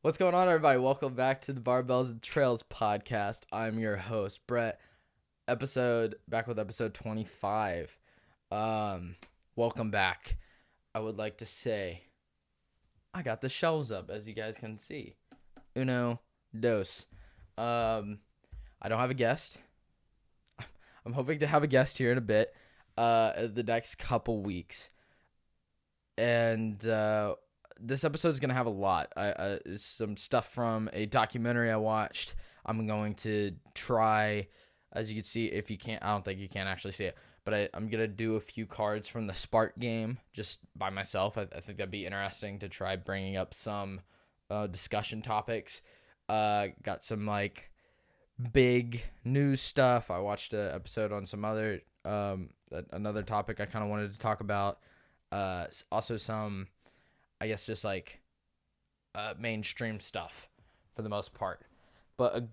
What's going on, everybody? Welcome back to the Barbells and Trails podcast. I'm your host, Brett. Back with episode 25. Welcome back. I would like to say I got the shelves up, as you guys can see. Uno, dos. I don't have a guest. I'm hoping to have a guest here in a bit, the next couple weeks. And this episode is going to have a lot. Some stuff from a documentary I watched. I'm going to try, as you can see, I don't think you can actually see it, but I'm going to do a few cards from the Spark game just by myself. I think that'd be interesting to try bringing up some discussion topics. Got some big news stuff. I watched an episode on some other, another topic I kind of wanted to talk about. Also some, I guess, just mainstream stuff for the most part, but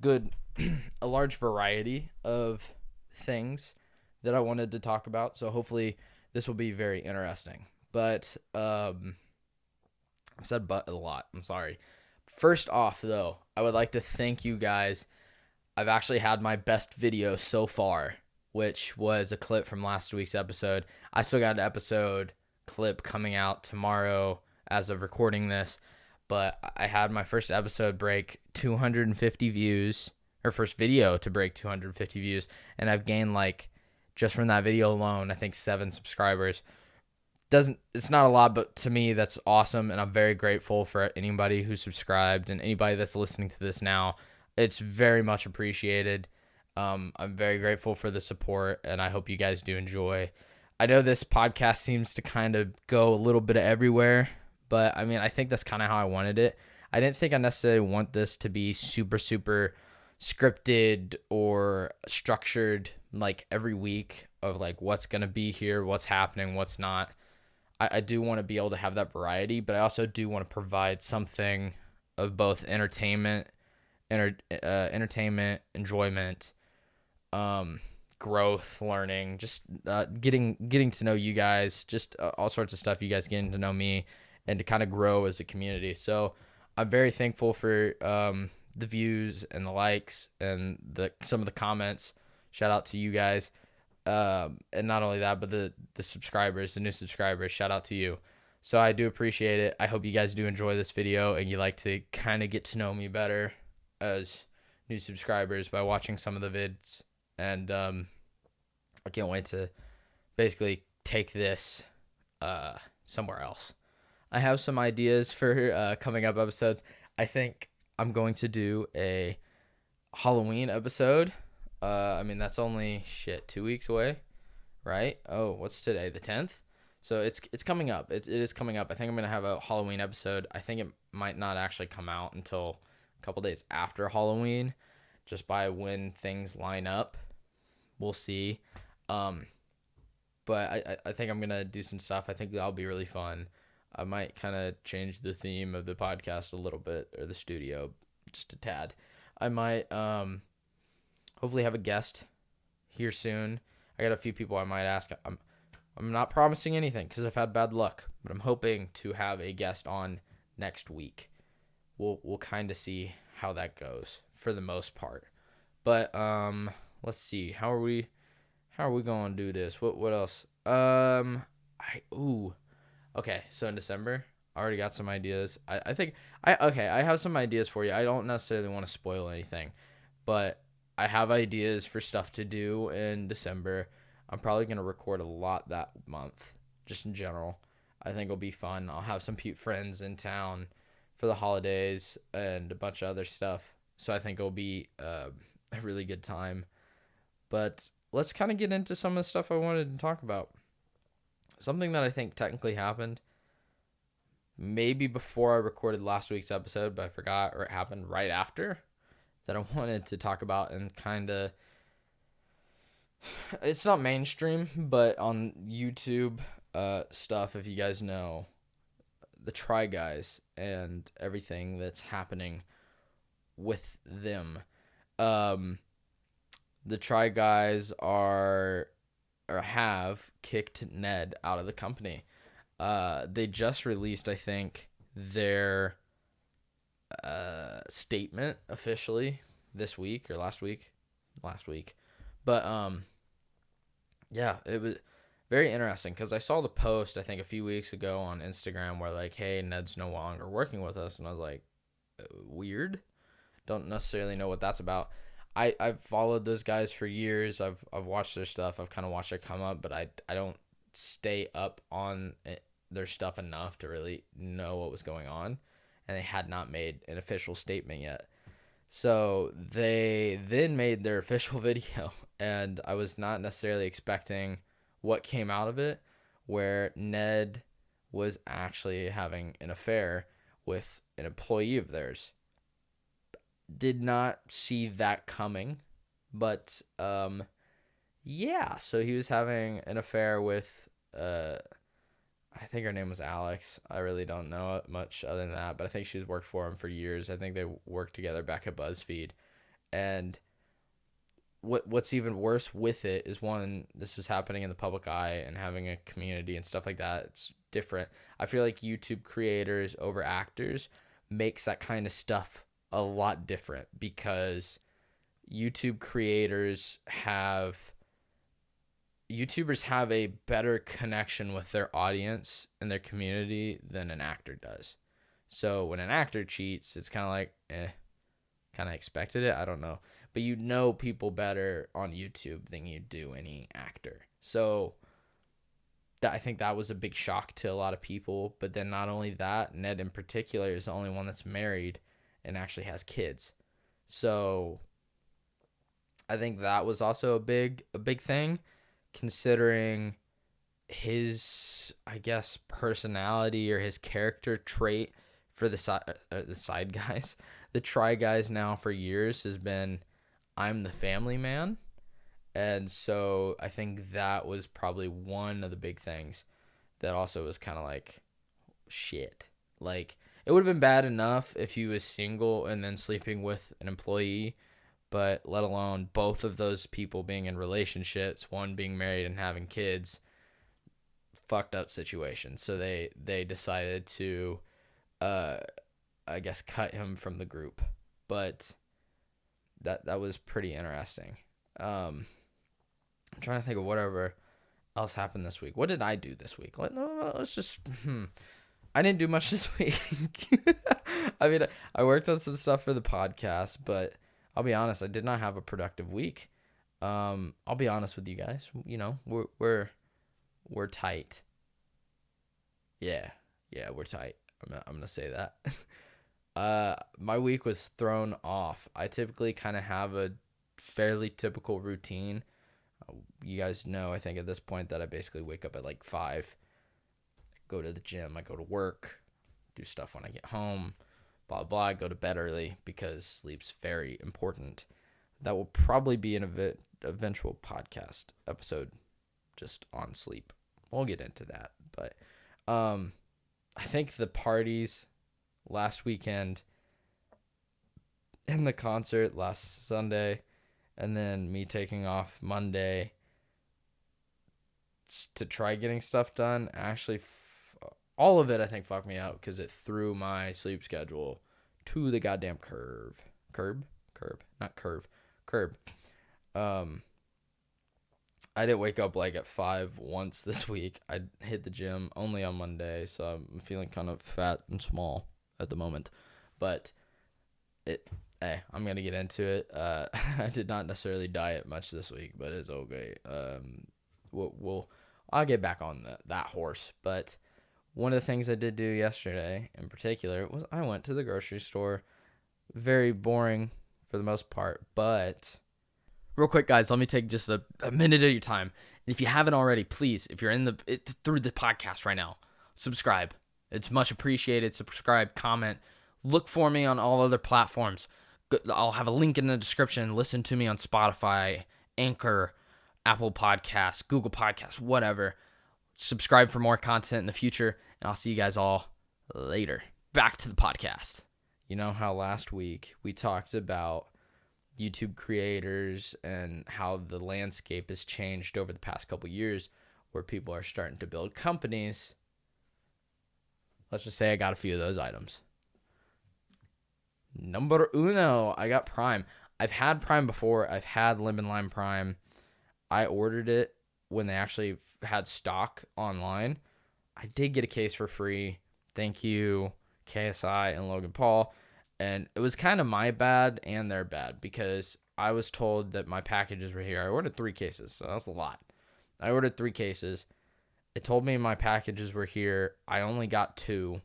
a large variety of things that I wanted to talk about. So hopefully this will be very interesting, but, I've said but a lot. I'm sorry. First off though, I would like to thank you guys. I've actually had my best video so far, which was a clip from last week's episode. I still got an episode clip coming out tomorrow as of recording this, but I had my first episode break 250 views, or first video to break 250 views, and I've gained just from that video alone, I think 7 subscribers. It's not a lot, but to me that's awesome, and I'm very grateful for anybody who subscribed and anybody that's listening to this now. It's very much appreciated. I'm very grateful for the support, and I hope you guys do enjoy. I know this podcast seems to kind of go a little bit of everywhere, but I mean, I think that's kind of how I wanted it. I didn't think I necessarily want this to be super, super scripted or structured every week of what's going to be here, what's happening, what's not. I do want to be able to have that variety, but I also do want to provide something of both entertainment, enjoyment, growth, learning, just getting to know you guys, just all sorts of stuff. You guys getting to know me and to kind of grow as a community. So I'm very thankful for the views and the likes and some of the comments. Shout out to you guys. And not only that, but the subscribers, the new subscribers, shout out to you. So I do appreciate it. I hope you guys do enjoy this video and you like to kind of get to know me better as new subscribers by watching some of the vids. And I can't wait to basically take this somewhere else. I have some ideas for coming up episodes. I think I'm going to do a Halloween episode. I mean, that's only 2 weeks away, right? Oh, what's today? The 10th? So it's coming up. It is coming up. I think I'm going to have a Halloween episode. I think it might not actually come out until a couple days after Halloween, just by when things line up. We'll see. But I think I'm going to do some stuff. I think that'll be really fun. I might kind of change the theme of the podcast a little bit, or the studio, just a tad. I might hopefully have a guest here soon. I got a few people I might ask. I'm not promising anything because I've had bad luck, but I'm hoping to have a guest on next week. We'll kind of see how that goes for the most part. But let's see. How are we going to do this? What else? Okay, so in December, I already got some ideas. I have some ideas for you. I don't necessarily want to spoil anything, but I have ideas for stuff to do in December. I'm probably going to record a lot that month, just in general. I think it'll be fun. I'll have some friends in town for the holidays and a bunch of other stuff. So I think it'll be a really good time. But let's kind of get into some of the stuff I wanted to talk about. Something that I think technically happened maybe before I recorded last week's episode, but I forgot, or it happened right after, that I wanted to talk about, and kind of, it's not mainstream, but on YouTube stuff, if you guys know, the Try Guys and everything that's happening with them. The Try Guys have kicked Ned out of the company. They just released, I think, their statement officially this week or last week. But yeah, it was very interesting because I saw the post I think a few weeks ago on Instagram where like, hey, Ned's no longer working with us, and I was like, weird. Don't necessarily know what that's about. I've followed those guys for years. I've watched their stuff. I've kind of watched it come up, but I don't stay up on their stuff enough to really know what was going on, and they had not made an official statement yet. So they then made their official video, and I was not necessarily expecting what came out of it, where Ned was actually having an affair with an employee of theirs. Did not see that coming, but yeah, so he was having an affair with I think her name was Alex. I really don't know much other than that, but I think she's worked for him for years. I think they worked together back at BuzzFeed. And what's even worse with it is, one, this was happening in the public eye and having a community and stuff like that. It's different. I feel like YouTube creators over actors makes that kind of stuff a lot different, because YouTubers have a better connection with their audience and their community than an actor does. So when an actor cheats, it's kind of like, kind of expected it. I don't know. But you know people better on YouTube than you do any actor. So I think that was a big shock to a lot of people. But then not only that, Ned in particular is the only one that's married and actually has kids. So I think that was also a big thing, considering his, I guess, personality or his character trait for the side guys, the try guys now for years has been, I'm the family man. And so I think that was probably one of the big things that also was kind of like, shit. Like, it would have been bad enough if he was single and then sleeping with an employee, but let alone both of those people being in relationships, one being married and having kids. Fucked up situation. So they decided to, I guess, cut him from the group. But that was pretty interesting. I'm trying to think of whatever else happened this week. What did I do this week? Let's just... I didn't do much this week. I mean, I worked on some stuff for the podcast, but I'll be honest, I did not have a productive week. I'll be honest with you guys. You know, we're tight. Yeah, we're tight. I'm gonna say that. My week was thrown off. I typically kind of have a fairly typical routine. You guys know, I think at this point, that I basically wake up at like 5. Go to the gym, I go to work, do stuff when I get home, blah, blah. I go to bed early because sleep's very important. That will probably be an eventual podcast episode just on sleep. We'll get into that. But I think the parties last weekend and the concert last Sunday, and then me taking off Monday to try getting stuff done, actually all of it, I think, fucked me out because it threw my sleep schedule to the goddamn curb. I didn't wake up like at 5 once this week. I hit the gym only on Monday, so I'm feeling kind of fat and small at the moment. But I'm gonna get into it. I did not necessarily diet much this week, but it's okay. I'll get back on that horse. But one of the things I did do yesterday in particular was I went to the grocery store. Very boring for the most part, but real quick, guys, let me take just a minute of your time. If you haven't already, please, if you're through the podcast right now, subscribe. It's much appreciated. Subscribe, comment. Look for me on all other platforms. I'll have a link in the description. Listen to me on Spotify, Anchor, Apple Podcasts, Google Podcasts, whatever. Subscribe for more content in the future, and I'll see you guys all later. Back to the podcast. You know how last week we talked about YouTube creators and how the landscape has changed over the past couple years, where people are starting to build companies. Let's just say I got a few of those items. Number uno, I got Prime. I've had Prime before. I've had Lemon Lime Prime. I ordered it when they actually had stock online. I did get a case for free. Thank you, KSI and Logan Paul. And it was kind of my bad and their bad because I was told that my packages were here. I ordered 3 cases, so that's a lot. I ordered 3 cases. It told me my packages were here. I only got 2.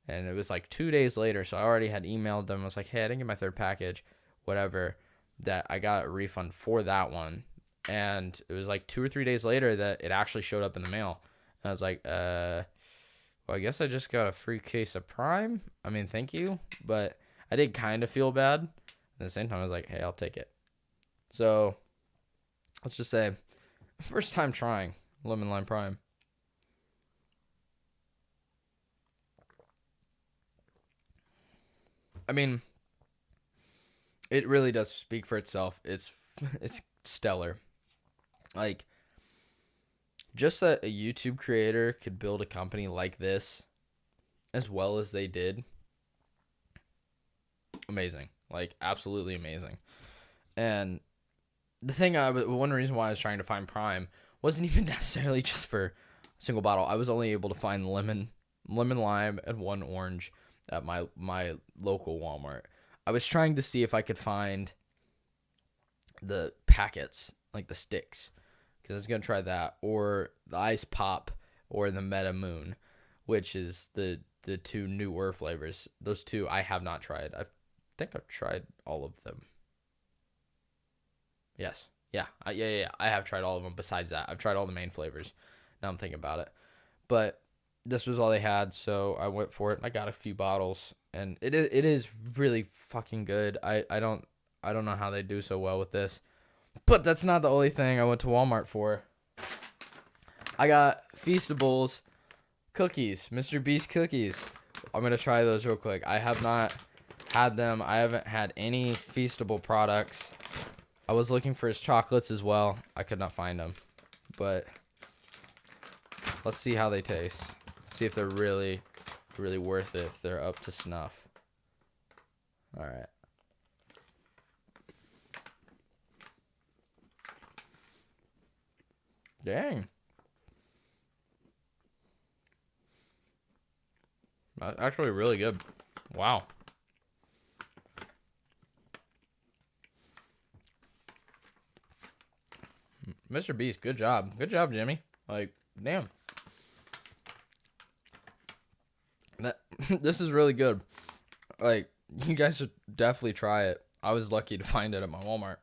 And it was like 2 days later, so I already had emailed them. I was like, hey, I didn't get my 3rd package, whatever, that I got a refund for that one. And it was like 2 or 3 days later that it actually showed up in the mail. And I was like, well, I guess I just got a free case of Prime. I mean, thank you. But I did kind of feel bad. At the same time, I was like, hey, I'll take it. So let's just say, first time trying Lemon Lime Prime. I mean, it really does speak for itself. It's stellar. Like, just that a YouTube creator could build a company like this as well as they did. Amazing. Like, absolutely amazing. And the thing, one reason why I was trying to find Prime wasn't even necessarily just for a single bottle. I was only able to find lemon lime, and 1 orange at my local Walmart. I was trying to see if I could find the packets, like the sticks, because I was going to try that, or the Ice Pop, or the Meta Moon, which is the 2 newer flavors. Those 2 I have not tried. I think I've tried all of them. Yes. Yeah. Yeah. I have tried all of them. Besides that, I've tried all the main flavors. Now I'm thinking about it. But this was all they had, so I went for it. I got a few bottles, and it is really fucking good. I don't know how they do so well with this, but that's not the only thing I went to Walmart for. I got Feastables cookies, Mr. Beast cookies. I'm gonna try those real quick. I have not had them. I haven't had any Feastable products. I was looking for his chocolates as well. I could not find them, but let's see how they taste. See if they're really, really worth it, if they're up to snuff. All right. Dang. That's actually really good. Wow. Mr. Beast, good job. Good job, Jimmy. Like, damn. This is really good. Like, you guys should definitely try it. I was lucky to find it at my Walmart.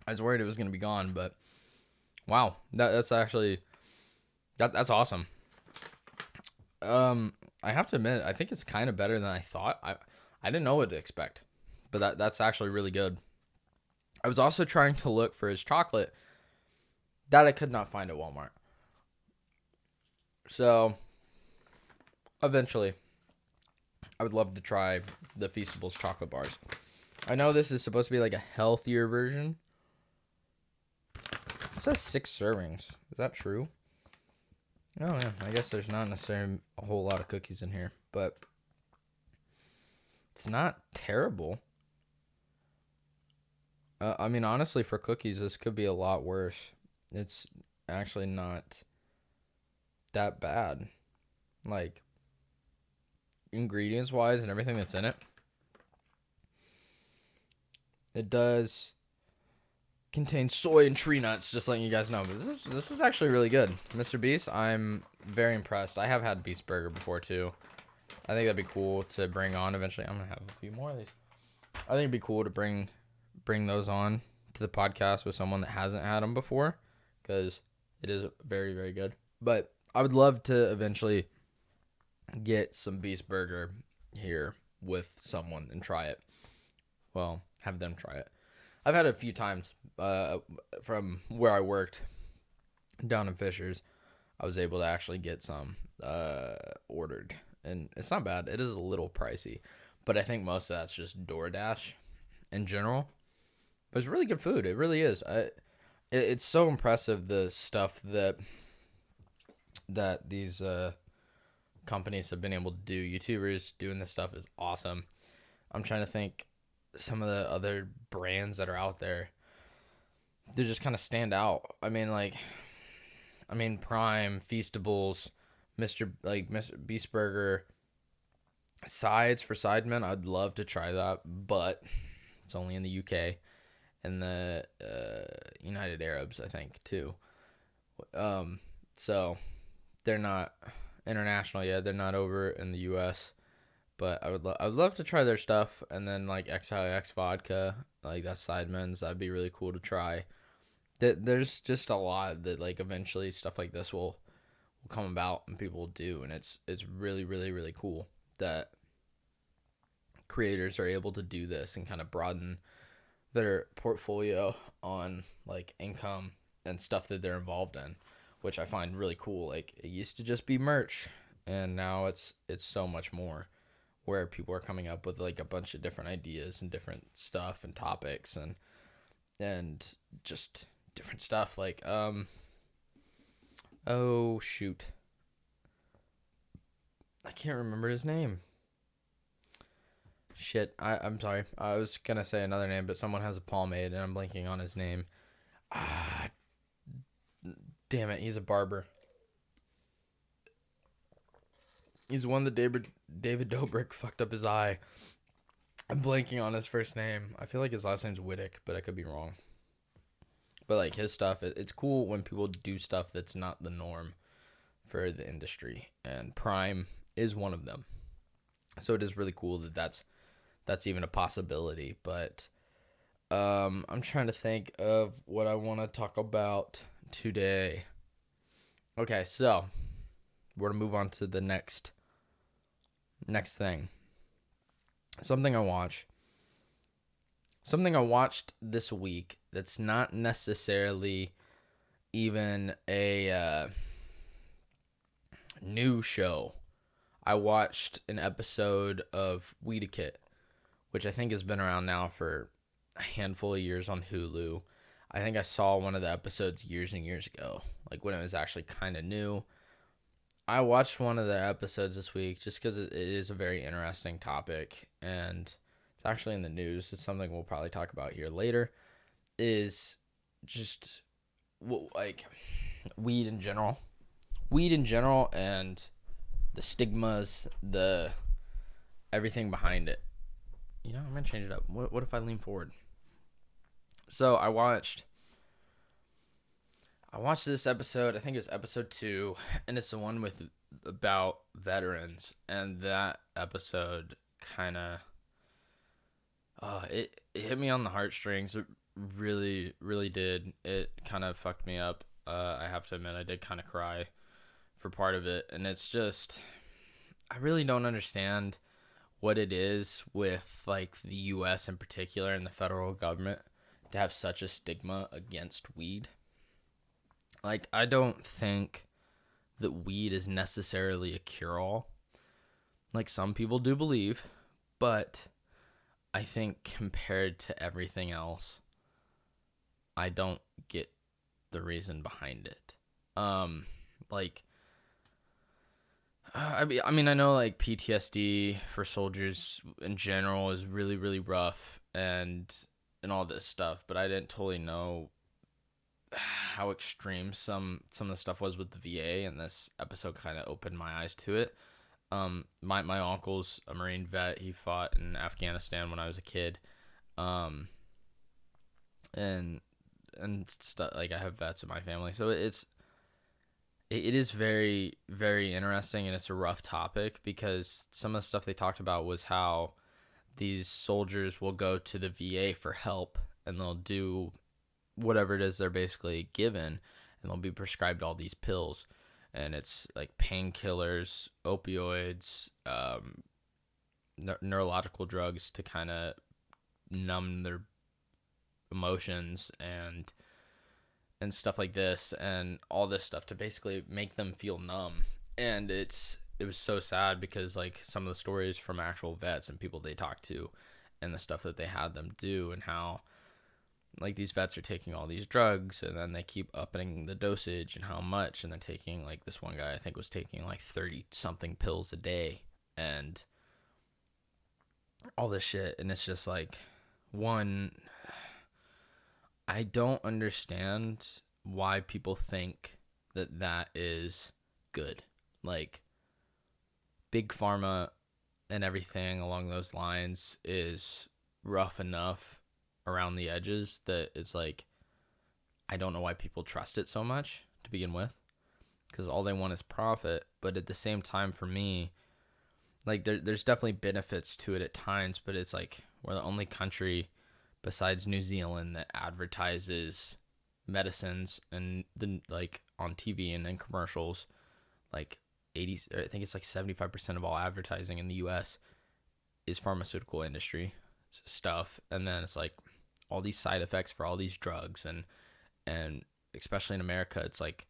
I was worried it was going to be gone, but wow, that's actually that's awesome. I have to admit, I think it's kind of better than I thought. I didn't know what to expect, but that's actually really good. I was also trying to look for his chocolate that I could not find at Walmart. So eventually, I would love to try the Feastables chocolate bars. I know this is supposed to be like a healthier version. It says 6 servings. Is that true? Oh, yeah. I guess there's not necessarily a whole lot of cookies in here, but it's not terrible. I mean, honestly, for cookies, this could be a lot worse. It's actually not that bad. Like, ingredients-wise and everything that's in it. It does contain soy and tree nuts, just letting you guys know. But this is actually really good. Mr. Beast, I'm very impressed. I have had Beast Burger before, too. I think that'd be cool to bring on eventually. I'm going to have a few more of these. I think it'd be cool to bring those on to the podcast with someone that hasn't had them before, because it is very, very good. But I would love to eventually get some Beast Burger here with someone and try it. Well, have them try it. I've had it a few times from where I worked down in Fishers. I was able to actually get some ordered, and it's not bad. It is a little pricey, but I think most of that's just DoorDash in general. But it's really good food. It really is. It's so impressive, the stuff that these companies have been able to do. YouTubers doing this stuff is awesome. I'm trying to think some of the other brands that are out there, they just kind of stand out. Prime, Feastables, Mr. Beast Burger, sides for Sidemen. I'd love to try that, but it's only in the UK and the United Arabs, I think, too. So they're not international yet. They're not over in the US, but I would love to try their stuff. And then like XXX vodka, like that's Sidemen's. That'd be really cool to try. There's just a lot that like eventually stuff like this will come about and people will do, and it's really really really cool that creators are able to do this and kind of broaden their portfolio on like income and stuff that they're involved in, which I find really cool. Like it used to just be merch, and now it's so much more, where people are coming up with like a bunch of different ideas and different stuff and topics and just different stuff. Like oh shoot, I can't remember his name. Shit, I'm sorry. I was gonna say another name, but someone has a pomade and I'm blanking on his name. Ah, damn it, he's a barber. He's the one that David Dobrik fucked up his eye. I'm blanking on his first name. I feel like his last name's Wittick, but I could be wrong. But like his stuff, it's cool when people do stuff that's not the norm for the industry, and Prime is one of them. So it is really cool that that's even a possibility. But I'm trying to think of what I want to talk about today. Okay, so we're gonna move on to the next thing. Something I watched this week that's not necessarily even a new show. I watched an episode of Weedakit, which I think has been around now for a handful of years on Hulu. I think I saw one of the episodes years and years ago, like when it was actually kind of new. I watched one of the episodes this week just because it is a very interesting topic, and it's actually in the news. It's something we'll probably talk about here later, is just like weed in general, and the stigmas, the everything behind it. You know, I'm going to change it up. What if I lean forward? So I watched this episode. I think it's episode 2, and it's the one with about veterans. And that episode kind of it hit me on the heartstrings. It really, really did. It kind of fucked me up. I have to admit, I did kind of cry for part of it, and it's just I really don't understand what it is with like the US in particular and the federal government to have such a stigma against weed. Like, I don't think that weed is necessarily a cure-all, like some people do believe, but I think compared to everything else, I don't get the reason behind it. I mean, I know like PTSD for soldiers in general is really, really rough and all this stuff, but I didn't totally know how extreme some of the stuff was with the VA, and this episode kind of opened my eyes to it. My uncle's a Marine vet. He fought in Afghanistan when I was a kid. And stuff, like I have vets in my family, so it is very, very interesting, and it's a rough topic because some of the stuff they talked about was how these soldiers will go to the VA for help, and they'll do whatever it is they're basically given, and they'll be prescribed all these pills, and it's like painkillers, opioids, neurological drugs to kind of numb their emotions and stuff like this, and all this stuff to basically make them feel numb. And it was so sad because like some of the stories from actual vets and people they talked to and the stuff that they had them do, and how like these vets are taking all these drugs and then they keep upping the dosage and how much, and they're taking, like this one guy I think was taking like 30 something pills a day and all this shit. And it's just like, one, I don't understand why people think that is good. Like, Big Pharma and everything along those lines is rough enough around the edges that it's like, I don't know why people trust it so much to begin with, because all they want is profit. But at the same time, for me, like, there's definitely benefits to it at times, but it's like we're the only country besides New Zealand that advertises medicines and then like on TV and in commercials. Like 80, I think it's like 75% of all advertising in the US is pharmaceutical industry stuff, and then it's like all these side effects for all these drugs, and especially in America, it's like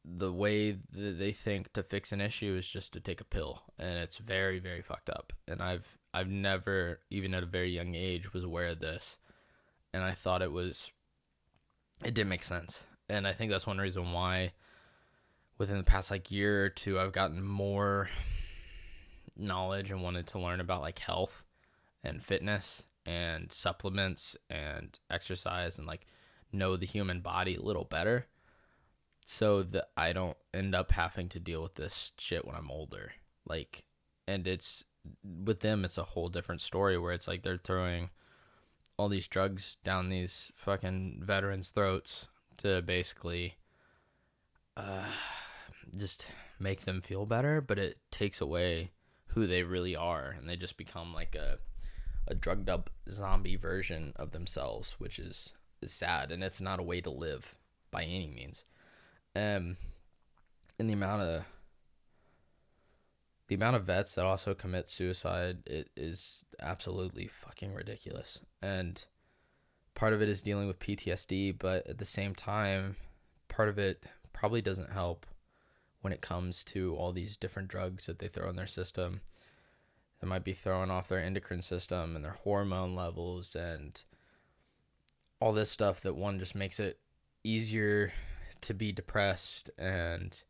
the way that they think to fix an issue is just to take a pill, and it's very, very fucked up. And I've never, even at a very young age, was aware of this, and I thought it didn't make sense. And I think that's one reason why within the past like year or two I've gotten more knowledge and wanted to learn about like health and fitness and supplements and exercise, and like know the human body a little better, so that I don't end up having to deal with this shit when I'm older. Like, and it's, with them, it's a whole different story where it's like they're throwing all these drugs down these fucking veterans' throats to basically just make them feel better, but it takes away who they really are, and they just become like a drugged up zombie version of themselves, which is sad, and it's not a way to live by any means. And the amount of vets that also commit suicide, it is absolutely fucking ridiculous. And part of it is dealing with PTSD, but at the same time, part of it probably doesn't help when it comes to all these different drugs that they throw in their system. They might be throwing off their endocrine system and their hormone levels and all this stuff that, one, just makes it easier to be depressed, and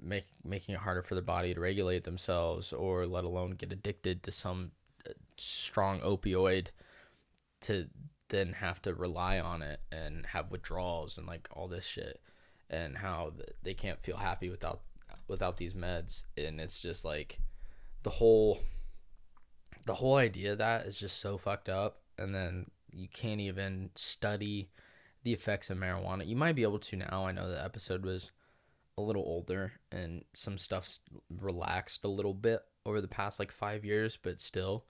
making it harder for the body to regulate themselves, or let alone get addicted to some strong opioid to then have to rely on it and have withdrawals and like all this shit, and how they can't feel happy without these meds. And it's just like the whole idea of that is just so fucked up. And then you can't even study the effects of marijuana. You might be able to now. I know the episode was a little older and some stuff's relaxed a little bit over the past like 5 years, but still,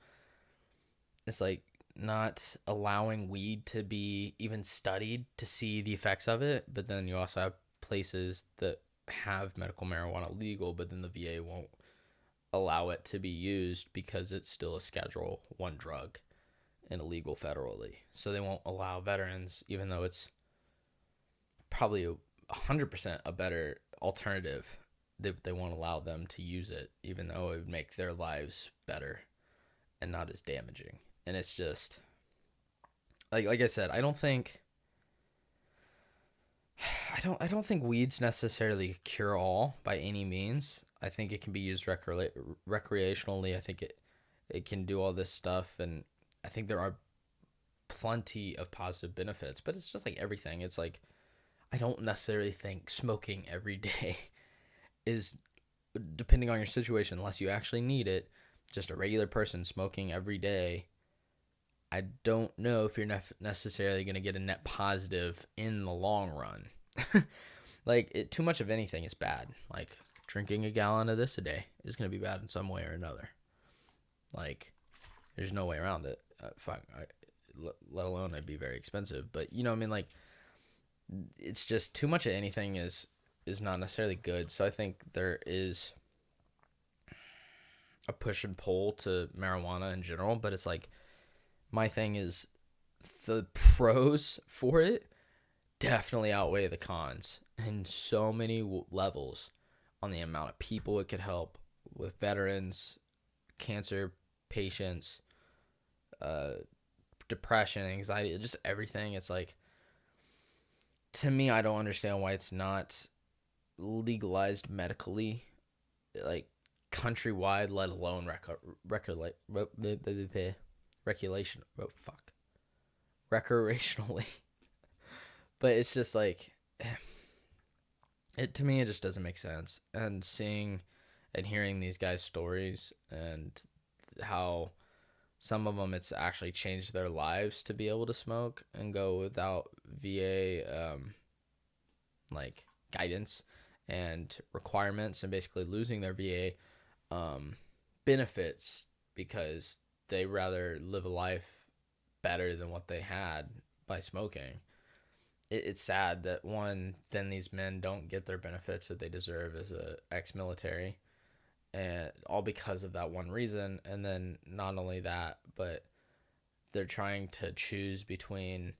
it's like not allowing weed to be even studied to see the effects of it. But then you also have places that have medical marijuana legal, but then the VA won't allow it to be used because it's still a Schedule 1 drug and illegal federally. So they won't allow veterans, even though it's probably 100% a better alternative. They won't allow them to use it, even though it would make their lives better and not as damaging. And it's just like I said, I don't think weed's necessarily cure all by any means. I think it can be used recreationally. I think it can do all this stuff, and I think there are plenty of positive benefits, but it's just like everything. It's like, I don't necessarily think smoking every day is, depending on your situation, unless you actually need it, just a regular person smoking every day, I don't know if you're necessarily going to get a net positive in the long run. Like, too much of anything is bad. Like, drinking a gallon of this a day is going to be bad in some way or another. Like, there's no way around it. Let alone it'd be very expensive. But, you know what I mean? Like, it's just too much of anything is not necessarily good. So I think there is a push and pull to marijuana in general. But it's like, my thing is, the pros for it definitely outweigh the cons in so many levels, on the amount of people it could help with veterans, cancer patients, depression, anxiety, just everything. It's like, to me, I don't understand why it's not legalized medically, like countrywide, let alone recreationally. But it's just like, to me, it just doesn't make sense. And seeing and hearing these guys' stories and how some of them, it's actually changed their lives to be able to smoke and go without VA like guidance and requirements, and basically losing their VA benefits because they rather live a life better than what they had by smoking. It's sad that then these men don't get their benefits that they deserve as a ex-military, and all because of that one reason. And then not only that, but they're trying to choose between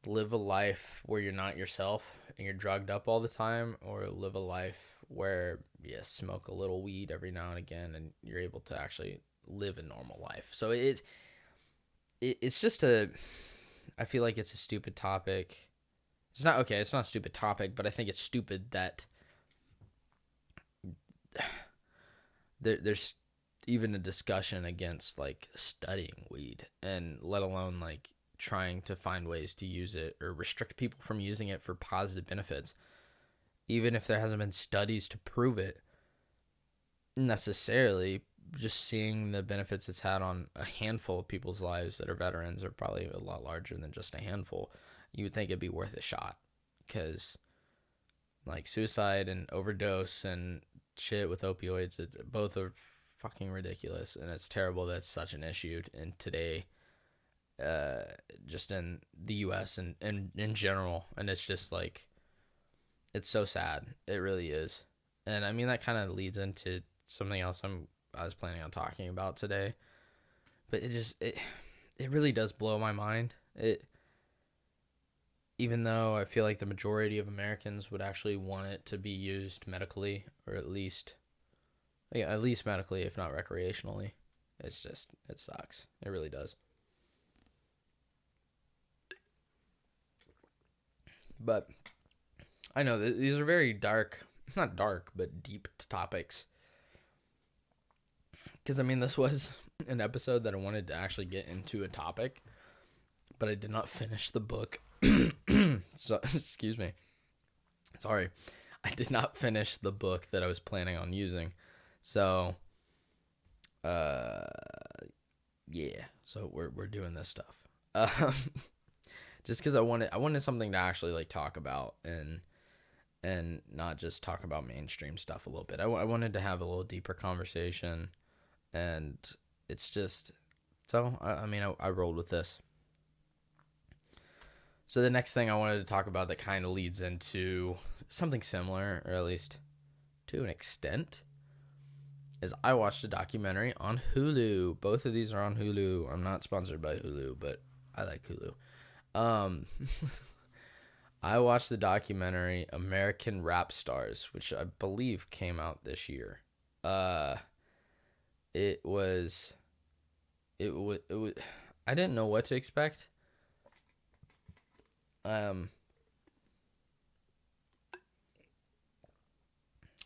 live a life where you're not yourself and you're drugged up all the time, or live a life where you smoke a little weed every now and again and you're able to actually live a normal life. So it's just I feel like it's a stupid topic. It's not a stupid topic, but I think it's stupid that there's even a discussion against like studying weed, and let alone like trying to find ways to use it or restrict people from using it for positive benefits, even if there hasn't been studies to prove it necessarily. Just seeing the benefits it's had on a handful of people's lives that are veterans are probably a lot larger than just a handful. You would think it'd be worth a shot, because like suicide and overdose and shit with opioids, both are fucking ridiculous, and it's terrible that it's such an issue in today, just in the US and in general. And it's just like, it's so sad. It really is. And I mean, that kind of leads into something else I was planning on talking about today, but it really does blow my mind. Even though I feel like the majority of Americans would actually want it to be used medically, or at least medically, if not recreationally. It sucks. It really does. But I know that these are very not dark, but deep topics. Because, I mean, this was an episode that I wanted to actually get into a topic, but I did not finish the book. So, excuse me. Sorry. I did not finish the book that I was planning on using. So, yeah. So we're doing this stuff. Just because I wanted something to actually like talk about and not just talk about mainstream stuff a little bit. I wanted to have a little deeper conversation, and it's just, so I rolled with this. So the next thing I wanted to talk about that kind of leads into something similar, or at least to an extent, is I watched a documentary on Hulu. Both of these are on Hulu. I'm not sponsored by Hulu, but I like Hulu. I watched the documentary American Rapstars, which I believe came out this year. It was I didn't know what to expect.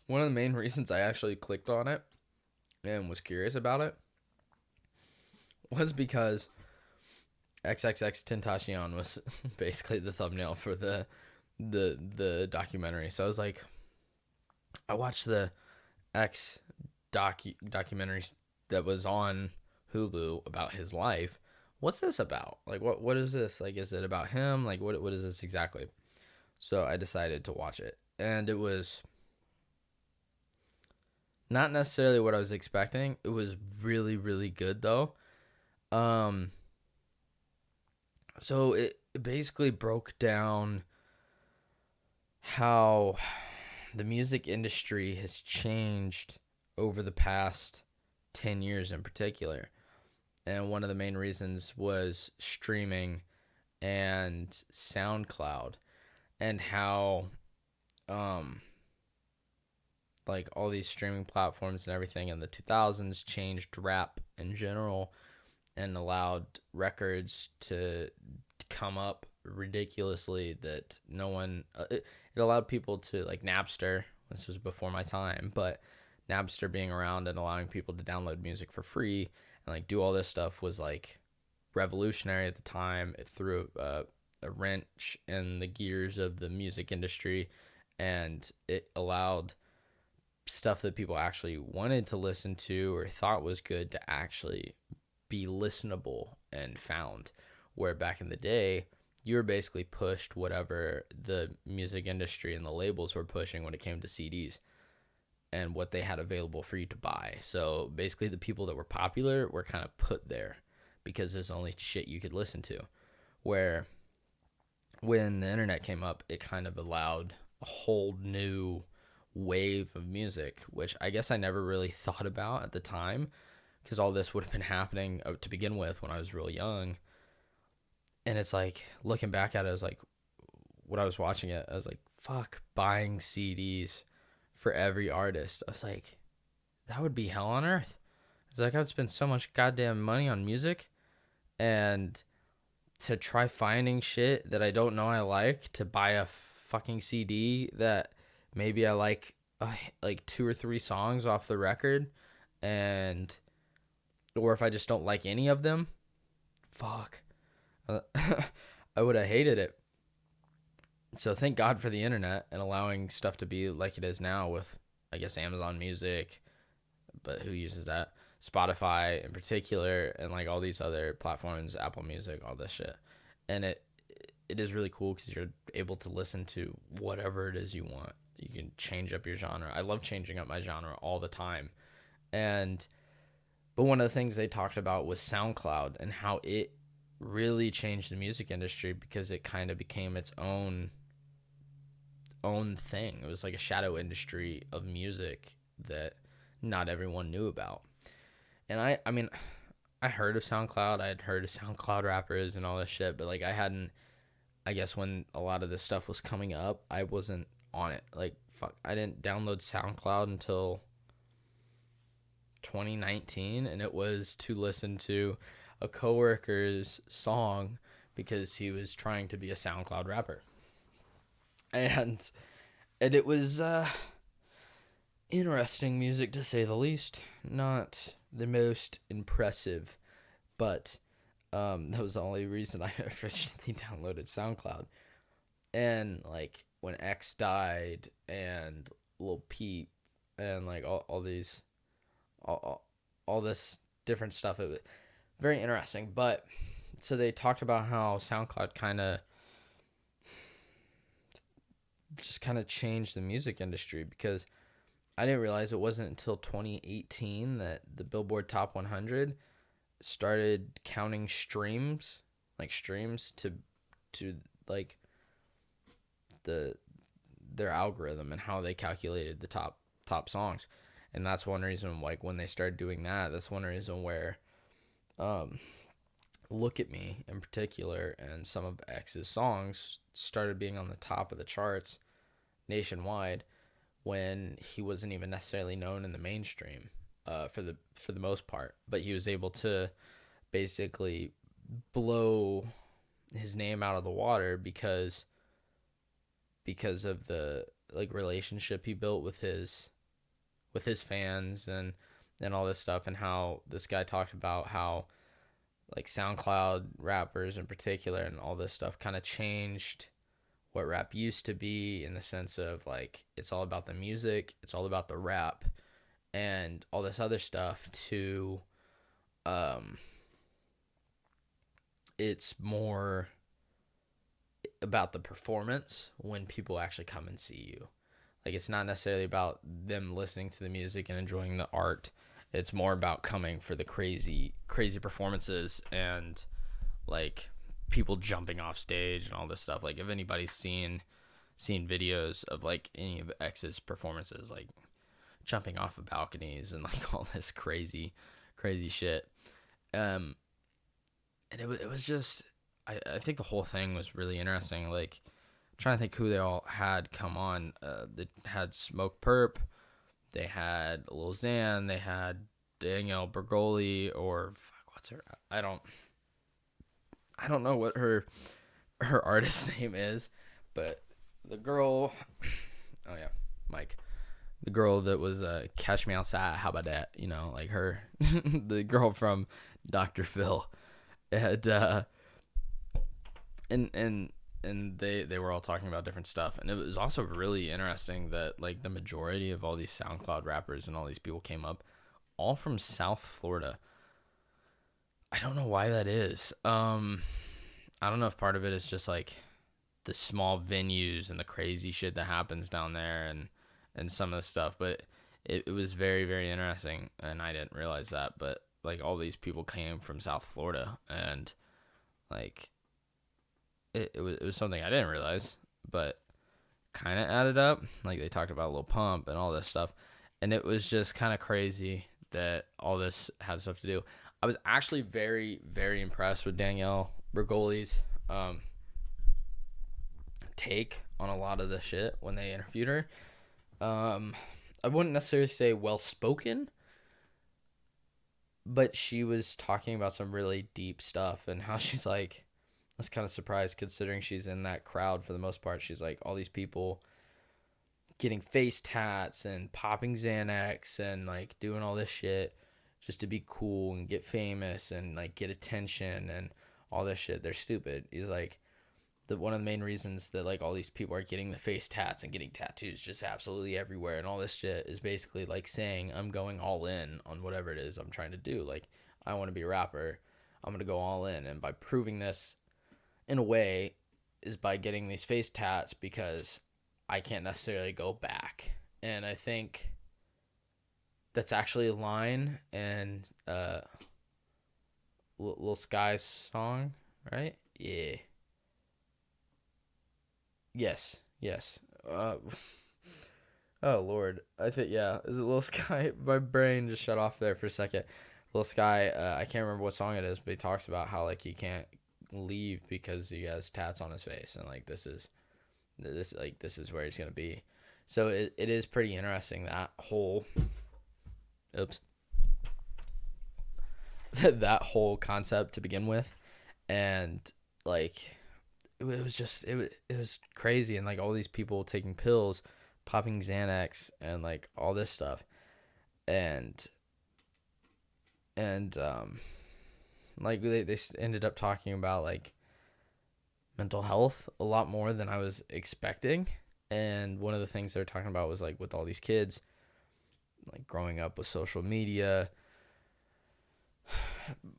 One of the main reasons I actually clicked on it and was curious about it was because XXXtentcion was basically the thumbnail for the documentary. So I was like, I watched the documentaries that was on Hulu about his life. What's this about? Like, what is this? Like, is it about him? Like, what is this exactly? So I decided to watch it, and it was not necessarily what I was expecting. It was really, really good though. So it basically broke down how the music industry has changed over the past 10 years in particular. And one of the main reasons was streaming and SoundCloud, and how like all these streaming platforms and everything in the 2000s changed rap in general and allowed records to come up ridiculously that no one it allowed people to, like Napster. This was before my time, but Napster being around and allowing people to download music for free and like do all this stuff was like revolutionary at the time. It threw a wrench in the gears of the music industry, and it allowed stuff that people actually wanted to listen to or thought was good to actually be listenable and found. Where back in the day, you were basically pushed whatever the music industry and the labels were pushing when it came to CDs and what they had available for you to buy. So basically the people that were popular were kind of put there because there's only shit you could listen to. Where when the internet came up, it kind of allowed a whole new wave of music, which I guess I never really thought about at the time, because all this would have been happening to begin with when I was real young. And it's like, looking back at it, I was like, when I was watching it, I was like, fuck, buying CDs for every artist. I was like, that would be hell on earth. It's like, I would spend so much goddamn money on music, and to try finding shit that I don't know I like, to buy a fucking CD that maybe I like 2 or 3 songs off the record, and or if I just don't like any of them, fuck. I would have hated it. So thank God for the internet and allowing stuff to be like it is now with, I guess, Amazon Music, but who uses that? Spotify in particular, and like all these other platforms, Apple Music, all this shit. And it is really cool because you're able to listen to whatever it is you want. You can change up your genre. I love changing up my genre all the time. But one of the things they talked about was SoundCloud and how it really changed the music industry because it kind of became its own thing. It was like a shadow industry of music that not everyone knew about. And I mean, I heard of SoundCloud. I had heard of SoundCloud rappers and all this shit, but like I guess when a lot of this stuff was coming up, I wasn't on it. Like, fuck, I didn't download SoundCloud until 2019, and it was to listen to a coworker's song because he was trying to be a SoundCloud rapper. And it was interesting music, to say the least. Not the most impressive, but that was the only reason I originally downloaded SoundCloud. And like when X died and Lil Peep and like all these all this different stuff, it was very interesting. But so they talked about how SoundCloud kind of changed the music industry, because I didn't realize it wasn't until 2018 that the Billboard Top 100 started counting streams to like their algorithm and how they calculated the top songs. And that's one reason, like, when they started doing that, that's one reason where Look at Me in particular and some of X's songs started being on the top of the charts nationwide when he wasn't even necessarily known in the mainstream for the most part. But he was able to basically blow his name out of the water because of the like relationship he built with his fans and all this stuff, and how this guy talked about how like SoundCloud rappers in particular and all this stuff kind of changed what rap used to be, in the sense of like it's all about the music, it's all about the rap and all this other stuff, to it's more about the performance when people actually come and see you. Like, it's not necessarily about them listening to the music and enjoying the art. It's more about coming for the crazy performances and like people jumping off stage and all this stuff. Like, if anybody's seen videos of like any of X's performances, like jumping off of balconies and like all this crazy shit. And it was just, I think the whole thing was really interesting. Like, I'm trying to think who they all had come on. They had Smoke Perp, they had Lil Xan, they had Danielle Bergoli, or fuck, what's her? I don't know what her artist name is, but the girl, oh yeah, Mike, the girl that was Catch Me Outside, how about that? You know, like her, the girl from Dr. Phil. and and they were all talking about different stuff, and it was also really interesting that like the majority of all these SoundCloud rappers and all these people came up all from South Florida. I don't know why that is. I don't know if part of it is just like the small venues and the crazy shit that happens down there, and some of the stuff, but it was very, very interesting, and I didn't realize that, but like all these people came from South Florida, and like it was something I didn't realize, but kind of added up. Like they talked about Lil Pump and all this stuff, and it was just kind of crazy that all this had stuff to do. I was actually very, very impressed with Danielle Bergoli's take on a lot of the shit when they interviewed her. I wouldn't necessarily say well spoken, but she was talking about some really deep stuff, and how she's like, I was kind of surprised considering she's in that crowd for the most part. She's like, all these people getting face tats and popping Xanax and like doing all this shit just to be cool and get famous and like get attention and all this shit. They're stupid. He's like, one of the main reasons that like all these people are getting the face tats and getting tattoos just absolutely everywhere and all this shit is basically like saying, I'm going all in on whatever it is I'm trying to do. Like, I want to be a rapper, I'm gonna go all in, and by proving this in a way is by getting these face tats because I can't necessarily go back. And I think that's actually a line in Lil Sky's song, right? Yeah. Yes. Oh Lord, I think, yeah. Is it Lil Sky? My brain just shut off there for a second. Lil Sky, I can't remember what song it is, but he talks about how like he can't leave because he has tats on his face, and like this is where he's gonna be. So it is pretty interesting, that whole that whole concept to begin with, and like it was crazy, and like all these people taking pills, popping Xanax, and like all this stuff, and like they ended up talking about like mental health a lot more than I was expecting. And one of the things they were talking about was like with all these kids like growing up with social media,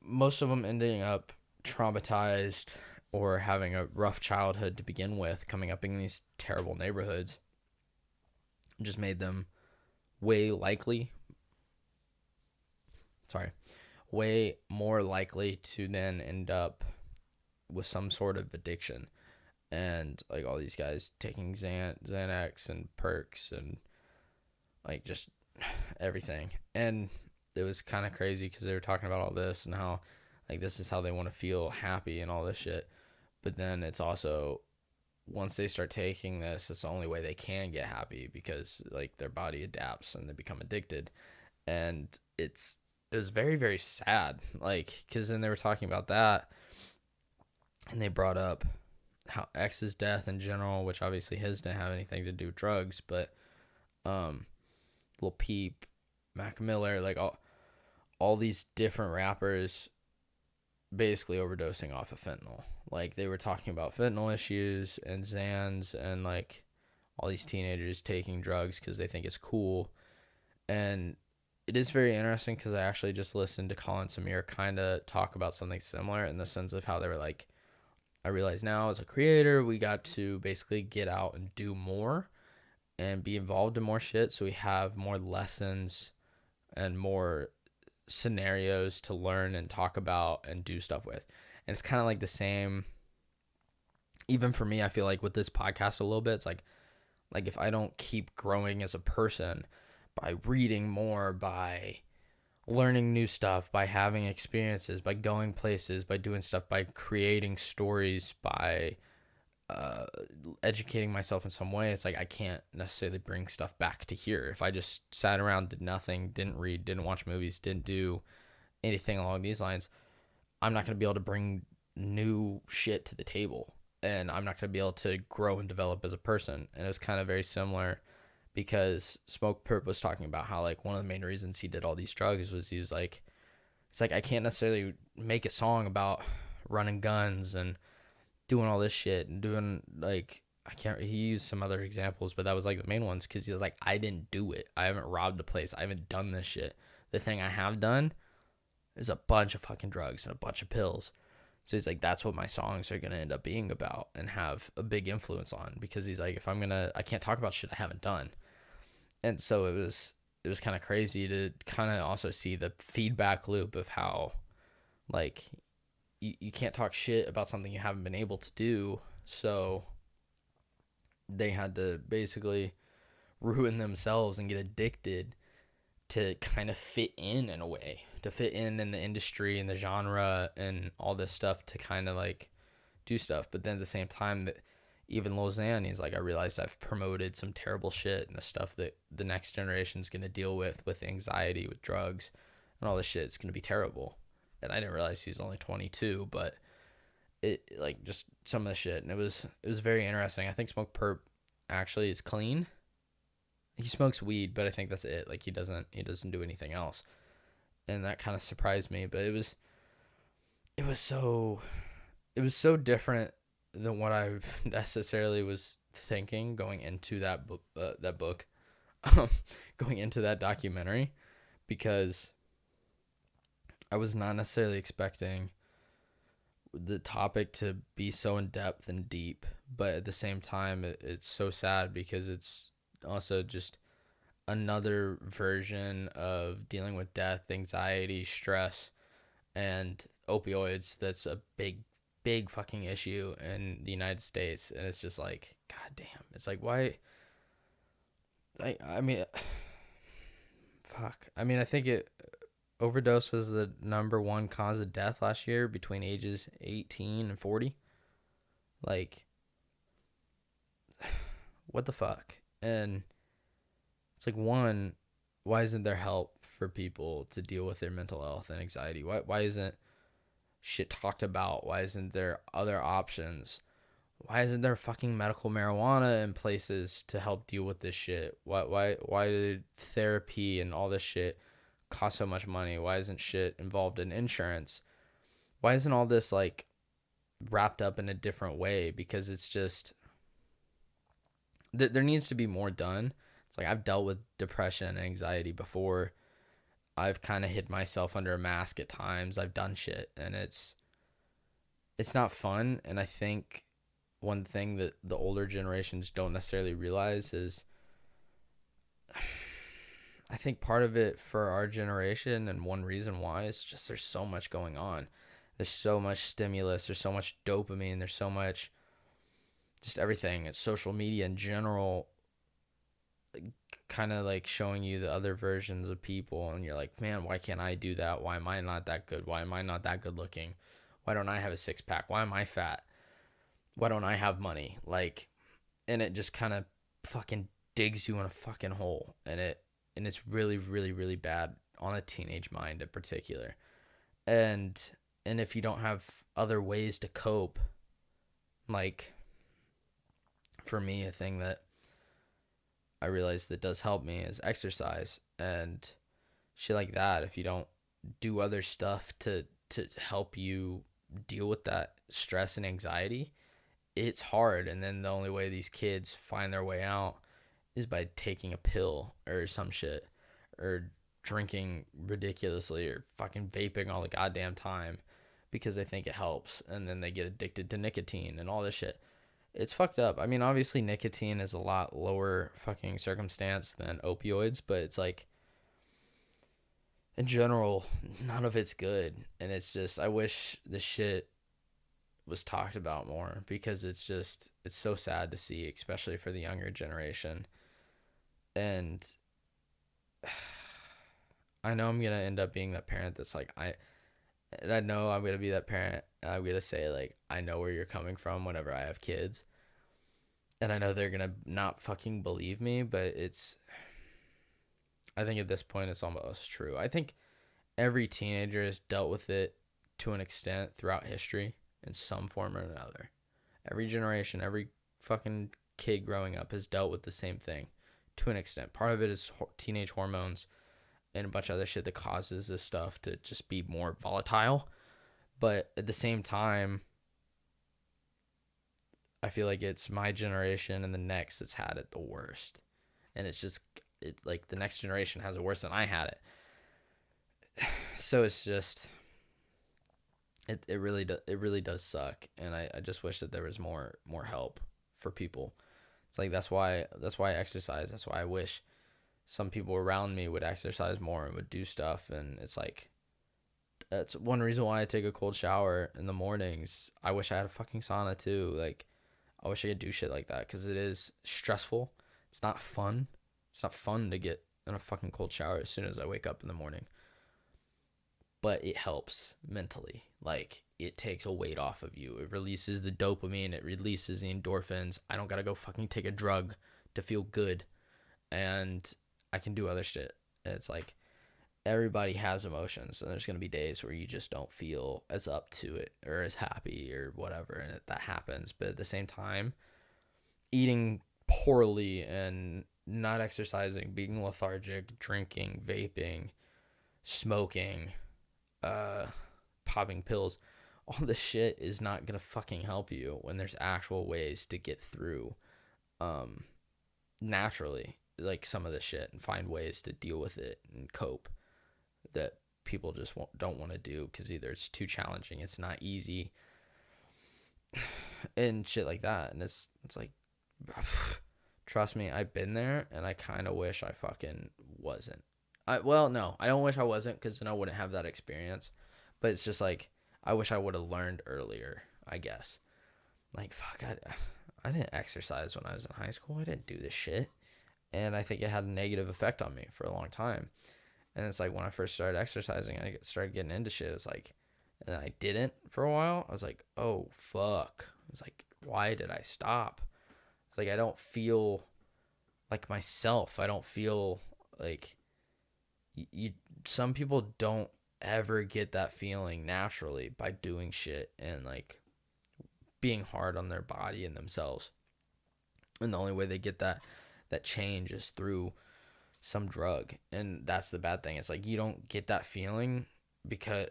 most of them ending up traumatized or having a rough childhood to begin with, coming up in these terrible neighborhoods, just made them way more likely to then end up with some sort of addiction. And like all these guys taking Xanax and perks and like just everything. And it was kind of crazy because they were talking about all this and how like this is how they want to feel happy and all this shit. But then it's also, once they start taking this, it's the only way they can get happy because like their body adapts and they become addicted. And it was very, very sad. Like, because then they were talking about that, and they brought up how X's death in general, which obviously his didn't have anything to do with drugs, but Lil Peep, Mac Miller, like all these different rappers basically overdosing off of fentanyl. Like they were talking about fentanyl issues and Xans and like all these teenagers taking drugs because they think it's cool. And it is very interesting because I actually just listened to Colin Samir kind of talk about something similar, in the sense of how they were like, I realize now as a creator, we got to basically get out and do more and be involved in more shit. So we have more lessons and more scenarios to learn and talk about and do stuff with. And it's kind of like the same, even for me, I feel like with this podcast a little bit, it's like if I don't keep growing as a person by reading more, by learning new stuff, by having experiences, by going places, by doing stuff, by creating stories, by educating myself in some way, it's like I can't necessarily bring stuff back to here. If I just sat around, did nothing, didn't read, didn't watch movies, didn't do anything along these lines, I'm not going to be able to bring new shit to the table, and I'm not going to be able to grow and develop as a person. And it's kind of very similar, because Smoke Perp was talking about how like one of the main reasons he did all these drugs was he's like it's like I can't necessarily make a song about running guns and doing all this shit and doing like I can't. He used some other examples, but that was like the main ones because he was like, I didn't do it. I haven't robbed a place. I haven't done this shit. The thing I have done is a bunch of fucking drugs and a bunch of pills. So he's like, that's what my songs are gonna end up being about and have a big influence on, because he's like, if I can't talk about shit I haven't done. And so it was kind of crazy to kind of also see the feedback loop of how like you can't talk shit about something you haven't been able to do. So they had to basically ruin themselves and get addicted to kind of fit in a way, to fit in the industry and the genre and all this stuff to kind of like do stuff. But then at the same time, that even Lausanne, he's like, I realized I've promoted some terrible shit and the stuff that the next generation's going to deal with anxiety, with drugs and all this shit. It's going to be terrible. And I didn't realize he's only 22, but it like just some of the shit. And it was very interesting. I think Smoke Perp actually is clean. He smokes weed, but I think that's it. Like he doesn't do anything else. And that kind of surprised me, but it was so different than what I necessarily was thinking going into that book, going into that documentary, because I was not necessarily expecting the topic to be so in depth and deep, but at the same time, it's so sad because it's also just another version of dealing with death, anxiety, stress, and opioids. That's a big fucking issue in the United States. And it's just like, god damn, it's like, why? I mean, fuck. I mean, I think overdose was the number one cause of death last year between ages 18 and 40. Like, what the fuck? And it's like, one, why isn't there help for people to deal with their mental health and anxiety? Why isn't shit talked about? Why isn't there other options? Why isn't there fucking medical marijuana in places to help deal with this shit? Why did therapy and all this shit cost so much money? Why isn't shit involved in insurance? Why isn't all this like wrapped up in a different way? Because it's just there needs to be more done. It's like, I've dealt with depression and anxiety before. I've kind of hid myself under a mask at times. I've done shit, and it's not fun. And I think one thing that the older generations don't necessarily realize is, I think part of it for our generation, and one reason why, is just there's so much going on. There's so much stimulus. There's so much dopamine. There's so much just everything. It's social media in general, kind of like showing you the other versions of people, and you're like, man, why can't I do that? Why am I not that good? Why am I not that good looking? Why don't I have a six-pack? Why am I fat? Why don't I have money? Like, and it just kind of fucking digs you in a fucking hole, and it's really, really, really bad on a teenage mind in particular. And if you don't have other ways to cope, like, for me, a thing that I realize that does help me is exercise and shit like that. If you don't do other stuff to help you deal with that stress and anxiety, it's hard. And then the only way these kids find their way out is by taking a pill or some shit, or drinking ridiculously, or fucking vaping all the goddamn time because they think it helps. And then they get addicted to nicotine and all this shit. It's fucked up. I mean, obviously nicotine is a lot lower fucking circumstance than opioids, but it's like, in general, none of it's good. And it's just, I wish the shit was talked about more, because it's so sad to see, especially for the younger generation. And I know I'm going to end up being that parent that's like, I know I'm going to be that parent. I'm going to say, like, I know where you're coming from whenever I have kids. And I know they're going to not fucking believe me, but I think at this point it's almost true. I think every teenager has dealt with it to an extent throughout history in some form or another. Every generation, every fucking kid growing up has dealt with the same thing to an extent. Part of it is teenage hormones. and a bunch of other shit that causes this stuff to just be more volatile. But at the same time, I feel like it's my generation and the next that's had it the worst. And it's just, like the next generation has it worse than I had it. So it's just, it really does suck. And I just wish that there was more help for people. It's like, that's why I exercise. That's why I wish some people around me would exercise more and would do stuff. And it's like, that's one reason why I take a cold shower in the mornings. I wish I had a fucking sauna too. Like, I wish I could do shit like that, because it is stressful. It's not fun. It's not fun to get in a fucking cold shower as soon as I wake up in the morning. But it helps mentally. Like, it takes a weight off of you. It releases the dopamine. It releases the endorphins. I don't gotta go fucking take a drug to feel good. And I can do other shit. And it's like, everybody has emotions, and there's going to be days where you just don't feel as up to it or as happy or whatever, and that happens. But at the same time, eating poorly and not exercising, being lethargic, drinking, vaping, smoking, popping pills, all this shit is not going to fucking help you when there's actual ways to get through naturally, like some of the shit, and find ways to deal with it and cope, that people just don't want to do, because either it's too challenging, it's not easy, and shit like that. And it's like, trust me, I've been there, and I kind of wish I fucking wasn't. No, I don't wish I wasn't, because then I wouldn't have that experience. But it's just like, I wish I would have learned earlier, I guess. Like, fuck, I didn't exercise when I was in high school. I didn't do this shit. And I think it had a negative effect on me for a long time. And it's like, when I first started exercising, I started getting into shit. It's like, and I didn't for a while. I was like, oh, fuck. I was like, why did I stop? It's like, I don't feel like myself. I don't feel like some people don't ever get that feeling naturally by doing shit and like being hard on their body and themselves. And the only way they get that change is through some drug. And that's the bad thing. It's like, you don't get that feeling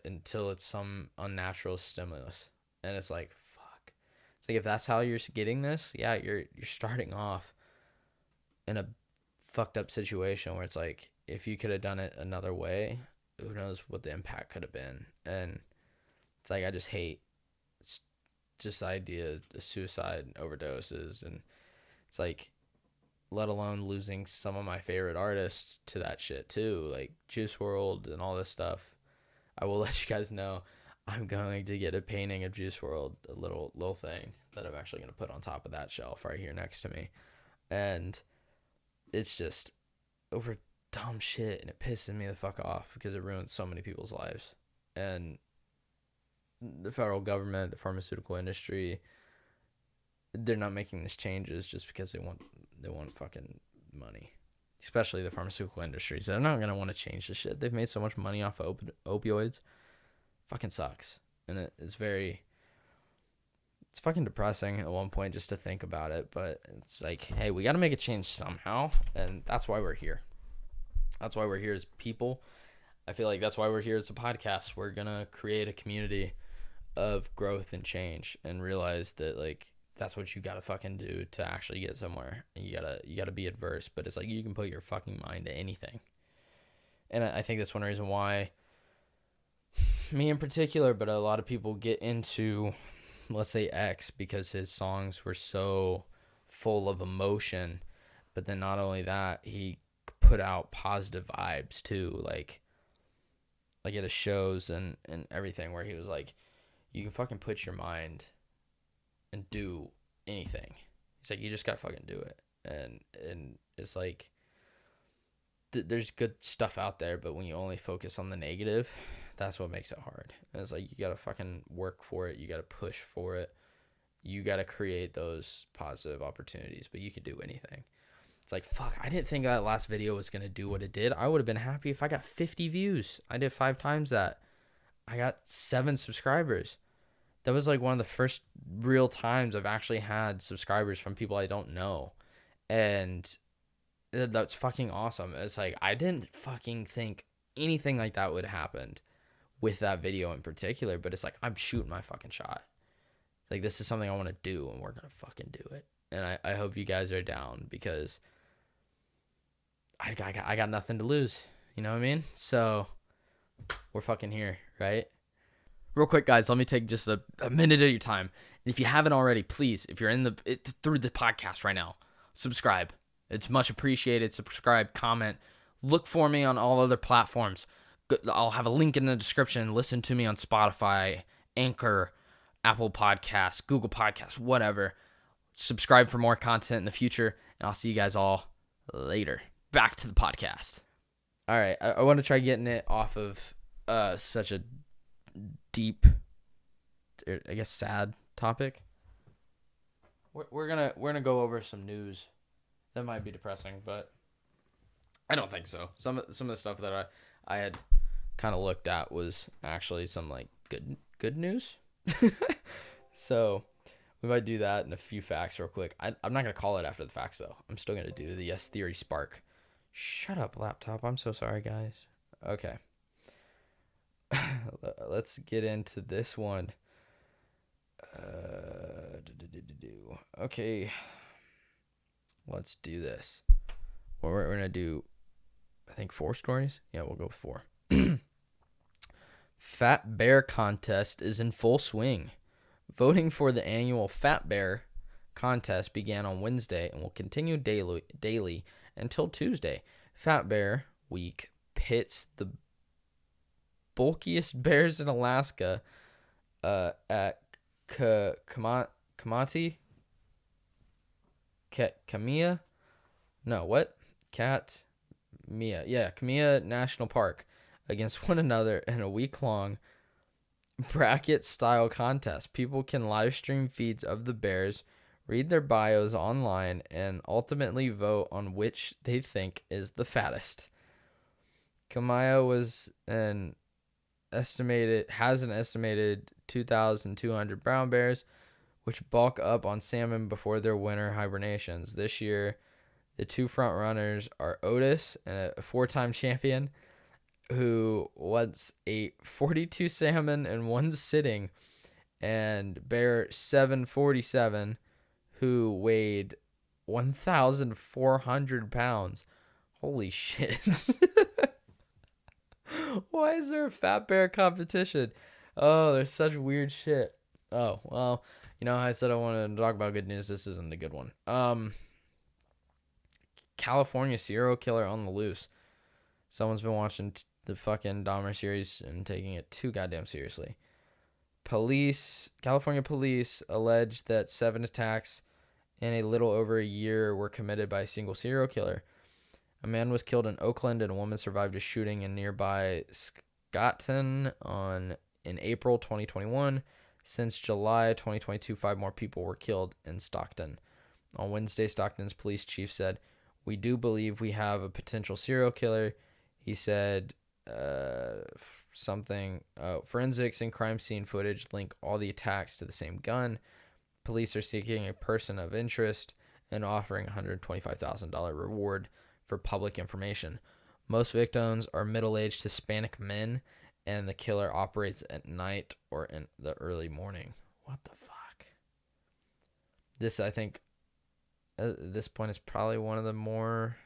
until it's some unnatural stimulus. And it's like, fuck. It's like, if that's how you're getting this, yeah, you're starting off in a fucked up situation where it's like, if you could have done it another way, who knows what the impact could have been. And it's like, I just hate just the idea of the suicide and overdoses. And it's like, let alone losing some of my favorite artists to that shit too, like Juice WRLD and all this stuff. I will let you guys know I'm going to get a painting of Juice WRLD, a little thing that I'm actually going to put on top of that shelf right here next to me. And it's just over dumb shit, and it pisses me the fuck off because it ruins so many people's lives. And the federal government, the pharmaceutical industry, they're not making these changes just because they want fucking money. Especially the pharmaceutical industries. They're not gonna want to change this shit. They've made so much money off of opioids. Fucking sucks. And it's fucking depressing at one point just to think about it. But it's like, hey, we gotta make a change somehow, and that's why we're here. That's why we're here as people. I feel like that's why we're here as a podcast. We're gonna create a community of growth and change, and realize that, like, that's what you gotta fucking do to actually get somewhere. And you gotta be adverse, but it's like, you can put your fucking mind to anything. And I think that's one reason why me in particular, but a lot of people get into, let's say, X, because his songs were so full of emotion. But then not only that, he put out positive vibes too, like at his shows and everything, where he was like, you can fucking put your mind and do anything. He's like, you just gotta fucking do it. And it's like, there's good stuff out there, but when you only focus on the negative, that's what makes it hard. And it's like, you gotta fucking work for it. You gotta push for it. You gotta create those positive opportunities, but you can do anything. It's like, fuck, I didn't think that last video was gonna do what it did. I would have been happy if I got 50 views. I did 5 times that. I got 7 subscribers. That was like one of the first real times I've actually had subscribers from people I don't know. And that's fucking awesome. It's like, I didn't fucking think anything like that would have happened with that video in particular, but it's like, I'm shooting my fucking shot. Like, this is something I want to do, and we're going to fucking do it. And I hope you guys are down, because I got nothing to lose. You know what I mean? So we're fucking here, right? Real quick, guys, let me take just a minute of your time. If you haven't already, please, if you're through the podcast right now, subscribe. It's much appreciated. Subscribe, comment. Look for me on all other platforms. I'll have a link in the description. Listen to me on Spotify, Anchor, Apple Podcasts, Google Podcasts, whatever. Subscribe for more content in the future, and I'll see you guys all later. Back to the podcast. All right, I want to try getting it off of such a deep, I guess, sad topic. We're gonna go over some news that might be depressing, but I don't think so. Some of the stuff that I had kind of looked at was actually some like good news. So we might do that and a few facts real quick. I'm not gonna call it after the facts though. I'm still gonna do the Yes Theory Spark. Shut up, laptop. I'm so sorry, guys. Okay. Let's get into this one. Okay. Let's do this. We're going to do, I think, 4 stories. Yeah, we'll go with 4. Fat Bear Contest is in full swing. Voting for the annual Fat Bear Contest began on Wednesday and will continue daily until Tuesday. Fat Bear Week pits the bulkiest bears in Alaska at Kamia? Kamia National Park against one another in a week-long bracket-style contest. People can live stream feeds of the bears, read their bios online, and ultimately vote on which they think is the fattest. Kamia has an estimated 2,200 brown bears, which bulk up on salmon before their winter hibernations. This year, the 2 front runners are Otis, a 4-time champion, who once ate 42 salmon in one sitting, and Bear 747, who weighed 1,400 pounds. Holy shit. Why is there a fat bear competition? Oh, there's such weird shit. Oh, well, I said I wanted to talk about good news. This isn't a good one. California serial killer on the loose. Someone's been watching the fucking Dahmer series and taking it too goddamn seriously. California police alleged that 7 attacks in a little over a year were committed by a single serial killer. A man was killed in Oakland and a woman survived a shooting in nearby Scotton in April 2021. Since July 2022, 5 more people were killed in Stockton. On Wednesday, Stockton's police chief said, "We do believe we have a potential serial killer." He said forensics and crime scene footage link all the attacks to the same gun. Police are seeking a person of interest and offering a $125,000 reward for public information. Most victims are middle-aged Hispanic men, and the killer operates at night or in the early morning. What the fuck? This, I think, at this point is probably one of the more,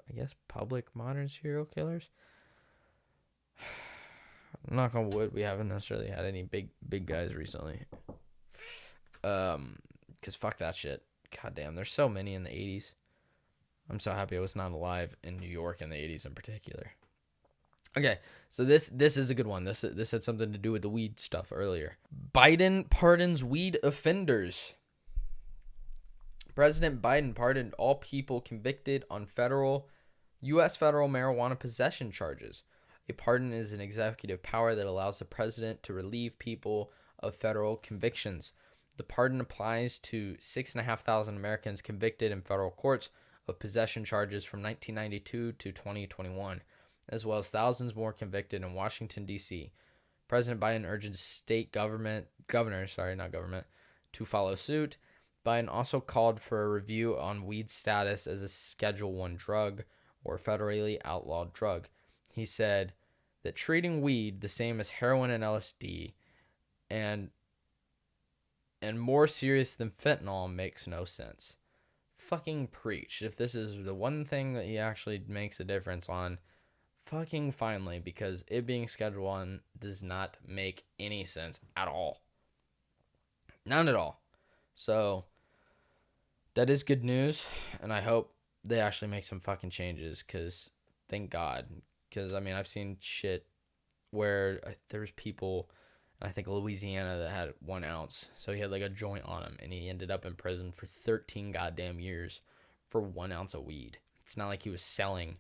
I guess, public modern serial killers. Knock on wood, we haven't necessarily had any big guys recently. Because fuck that shit. God damn, there's so many in the 80s. I'm so happy I was not alive in New York in the 80s in particular. Okay, so this is a good one. This had something to do with the weed stuff earlier. Biden pardons weed offenders. President Biden pardoned all people convicted on U.S. federal marijuana possession charges. A pardon is an executive power that allows the president to relieve people of federal convictions. The pardon applies to 6,500 Americans convicted in federal courts of possession charges from 1992 to 2021, as well as thousands more convicted in Washington, D.C. President Biden urges state governors to follow suit. Biden also called for a review on weed's status as a Schedule I drug or federally outlawed drug. he said that treating weed the same as heroin and LSD and more serious than fentanyl makes no sense. Fucking preach. If this is the one thing that he actually makes a difference on, fucking finally, because it being Schedule 1 does not make any sense at all. None at all. So, that is good news, and I hope they actually make some fucking changes, because thank God. Because, I mean, I've seen shit where there's people, I think Louisiana, that had 1 ounce. So he had like a joint on him, and he ended up in prison for 13 goddamn years for 1 ounce of weed. It's not like he was selling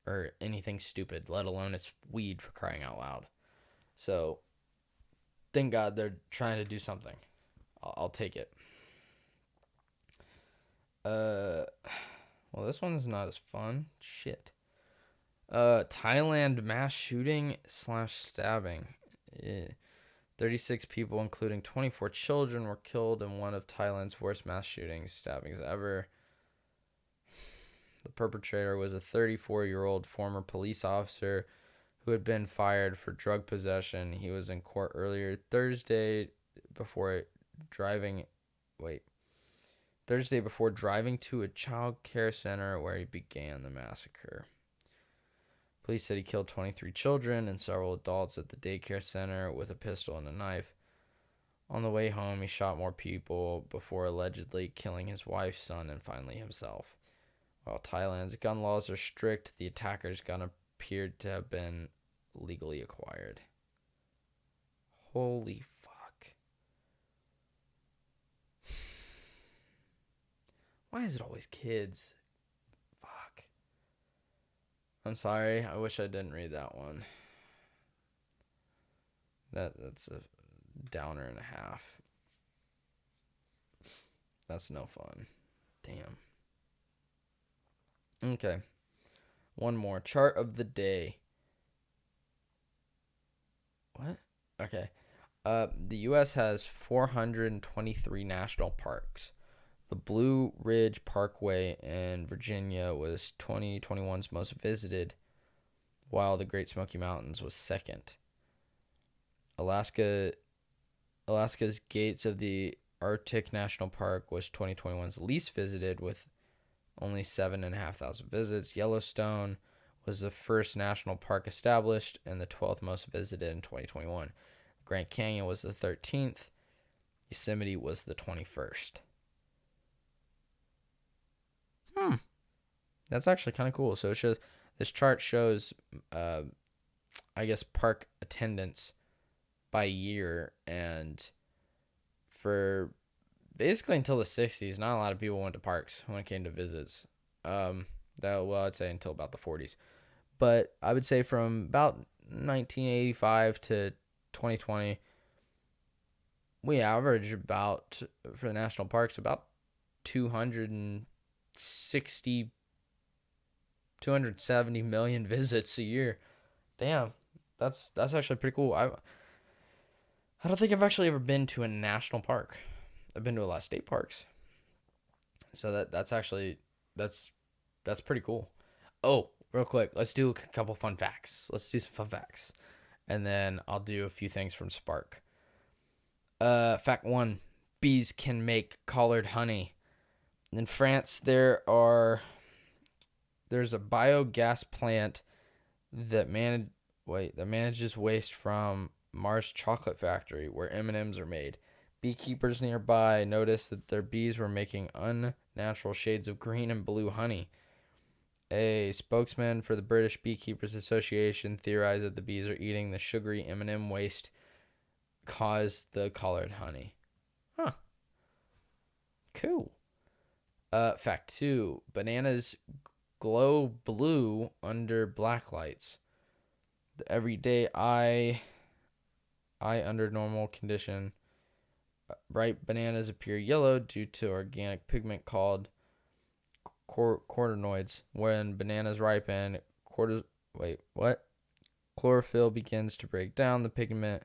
or anything stupid, let alone it's weed, for crying out loud. So, thank God they're trying to do something. I'll take it. Well, this one's not as fun. Shit. Thailand mass shooting / stabbing. 36 people, including 24 children, were killed in one of Thailand's worst mass stabbings ever. The perpetrator was a 34-year-old former police officer who had been fired for drug possession. He was in court earlier Thursday before driving to a child care center where he began the massacre. Police said he killed 23 children and several adults at the daycare center with a pistol and a knife. On the way home, he shot more people before allegedly killing his wife, son, and finally himself. While Thailand's gun laws are strict, the attacker's gun appeared to have been legally acquired. Holy fuck. Why is it always kids? Fuck. I'm sorry. I wish I didn't read that one. That's a downer and a half. That's no fun. Damn. Okay. One more. Chart of the day. What? Okay. The U.S. has 423 national parks. The Blue Ridge Parkway in Virginia was 2021's most visited, while the Great Smoky Mountains was second. Alaska's Gates of the Arctic National Park was 2021's least visited, with only 7,500 visits. Yellowstone was the first national park established and the 12th most visited in 2021. Grand Canyon was the 13th. Yosemite was the 21st. That's actually kind of cool. So it shows, this chart shows, I guess, park attendance by year, and for basically until the 60s, not a lot of people went to parks when it came to visits. I'd say until about the 40s. But I would say from about 1985 to 2020, we average about, for the national parks, about 270 million visits a year. Damn, that's actually pretty cool. I don't think I've actually ever been to a national park. I've been to a lot of state parks. So that's pretty cool. Oh, real quick, let's do a couple fun facts. Let's do some fun facts. And then I'll do a few things from Spark. Fact 1, bees can make collared honey. In France, there's a biogas plant that manages waste from Mars Chocolate Factory, where M&Ms are made. Beekeepers nearby noticed that their bees were making unnatural shades of green and blue honey. A spokesman for the British Beekeepers Association theorized that the bees are eating the sugary M&M waste caused the collared honey. Huh. Cool. Fact 2. Bananas glow blue under black lights. The everyday eye under normal condition. Ripe bananas appear yellow due to organic pigment called carotenoids. When bananas ripen, chlorophyll begins to break down. The pigment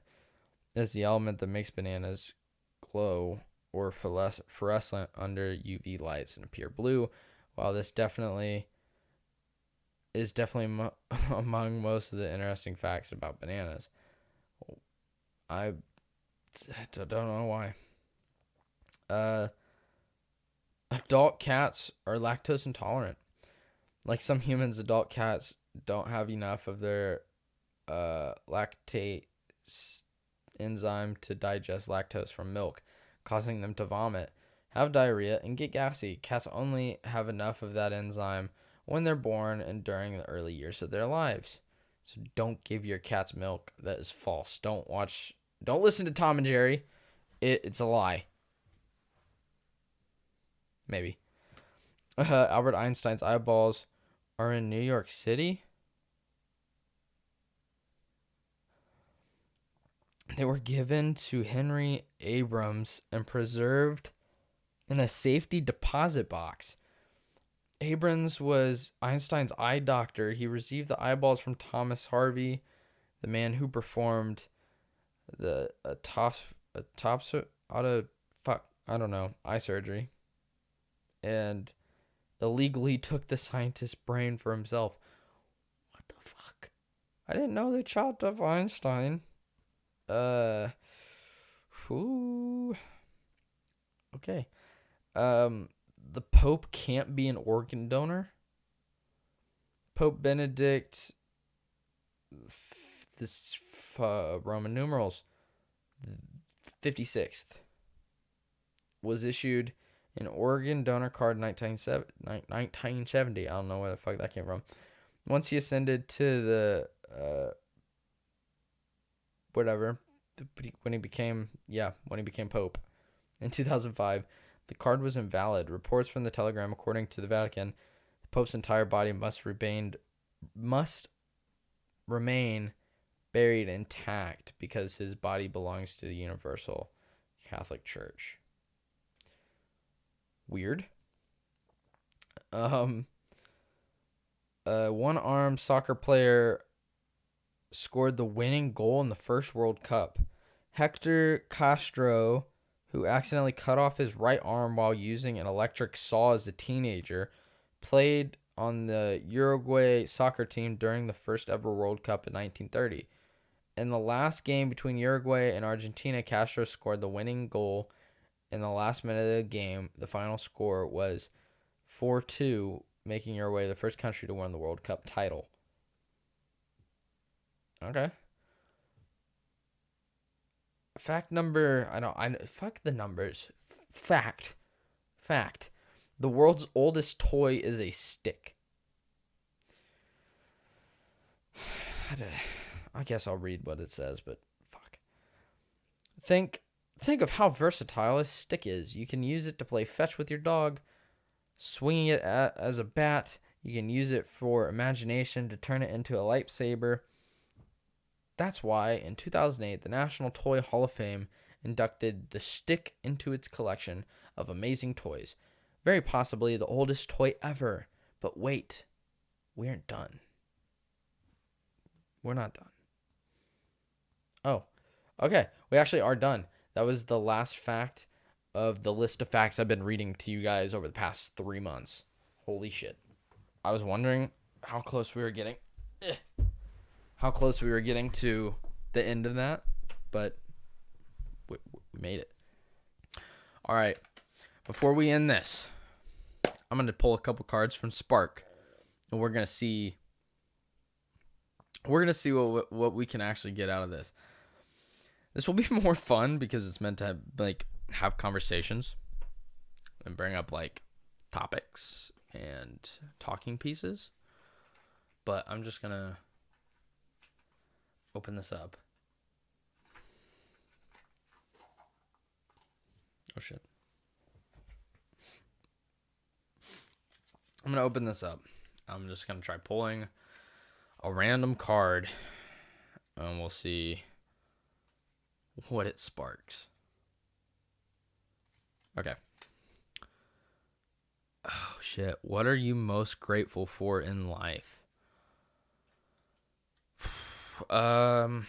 is the element that makes bananas glow or fluorescent under UV lights and appear blue. While this definitely is definitely among most of the interesting facts about bananas. I don't know why. Adult cats are lactose intolerant. Like some humans, adult cats don't have enough of their lactate enzyme to digest lactose from milk, causing them to vomit, have diarrhea, and get gassy. Cats only have enough of that enzyme when they're born and during the early years of their lives. So don't give your cats milk. That is false. Don't listen to Tom and Jerry. It's a lie. Maybe. Albert Einstein's eyeballs are in New York City. They were given to Henry Abrams and preserved in a safety deposit box. Abrams was Einstein's eye doctor. He received the eyeballs from Thomas Harvey, the man who performed the eye surgery, and illegally took the scientist's brain for himself. What the fuck? I didn't know they chopped up Einstein. Who? Okay. The Pope can't be an organ donor. Pope Benedict, Roman numerals, 56th, was issued an organ donor card in 1970. I don't know where the fuck that came from. Once he ascended to the when he became Pope in 2005, the card was invalid. Reports from the Telegram, according to the Vatican, the Pope's entire body must remain buried intact because his body belongs to the Universal Catholic Church. Weird. One-armed soccer player scored the winning goal in the first World Cup. Hector Castro, who accidentally cut off his right arm while using an electric saw as a teenager, played on the Uruguay soccer team during the first ever World Cup in 1930. In the last game between Uruguay and Argentina, Castro scored the winning goal in the last minute of the game. The final score was 4-2, making Uruguay the first country to win the World Cup title. Okay. Fact number, fuck the numbers. Fact. The world's oldest toy is a stick. I guess I'll read what it says, but fuck. Think of how versatile a stick is. You can use it to play fetch with your dog, swinging it as a bat. You can use it for imagination to turn it into a lightsaber. That's why, in 2008, the National Toy Hall of Fame inducted the stick into its collection of amazing toys. Very possibly the oldest toy ever. But wait, we aren't done. We're not done. Oh, okay. We actually are done. That was the last fact of the list of facts I've been reading to you guys over the past 3 months. Holy shit. I was wondering how close we were getting. How close we were getting to the end of that, but we made it. All right. Before we end this, I'm going to pull a couple cards from Spark, and we're going to see what we can actually get out of this. This will be more fun because it's meant to have conversations and bring up topics and talking pieces. But I'm just going to open this up. Oh shit. I'm going to open this up. I'm just going to try pulling a random card and we'll see what it sparks. Okay. Oh shit. What are you most grateful for in life? What am